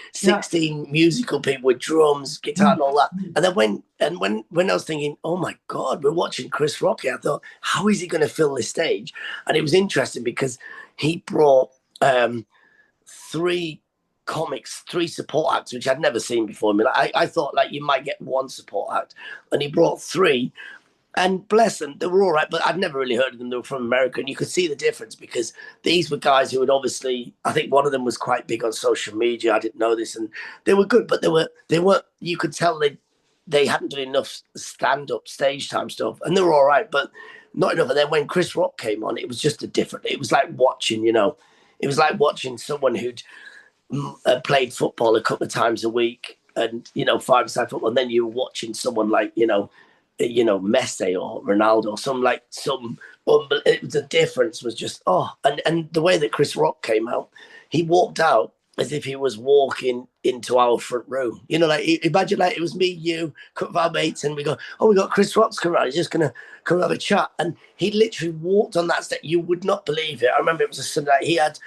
S2: musical people with drums, guitar, and all that. And then when I was thinking, oh my God, we're watching Chris Rock here, I thought, how is he going to fill this stage? And it was interesting because he brought three support acts, which I'd never seen before. I mean, I thought like you might get one support act, and he brought three, and bless them, they were all right, but I'd never really heard of them. They were from America, and you could see the difference because these were guys who had obviously, I think one of them was quite big on social media. I didn't know this, and they were good, but they weren't. You could tell they hadn't done enough stand-up stage time stuff, and they were all right, but not enough. And then when Chris Rock came on, it was just it was like watching, it was like watching someone who'd played football a couple of times a week and 5-a-side football, and then you were watching someone like Messi or Ronaldo or the difference was just and the way that Chris Rock came out, he walked out as if he was walking into our front room. Imagine like it was me, you, a couple of our mates, and we go, we got Chris Rock's coming out, he's just gonna come and have a chat. And he literally walked on that step. You would not believe it. I remember it was a Sunday, he had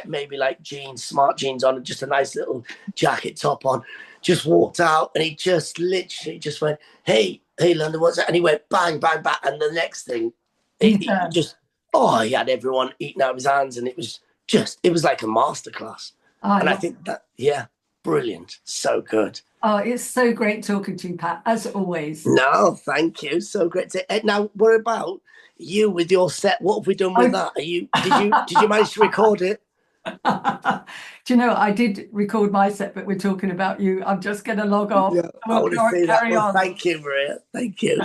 S2: maybe like jeans, smart jeans on, and just a nice little jacket top on, just walked out, and he just literally just went, hey London, what's that? And he went bang, bang, bang, and the next thing, he had everyone eating out of his hands, and it was like a masterclass. And I think that, brilliant, so good.
S1: Oh, it's so great talking to you, Pat, as always.
S2: No, thank you, so great. Now, what about you with your set? What have we done with that? Did you manage to record it?
S1: Do you know, I did record my set, but we're talking about you. I'm just going to log off.
S2: I want to see that.
S1: On.
S2: Thank you, Maria. Thank you.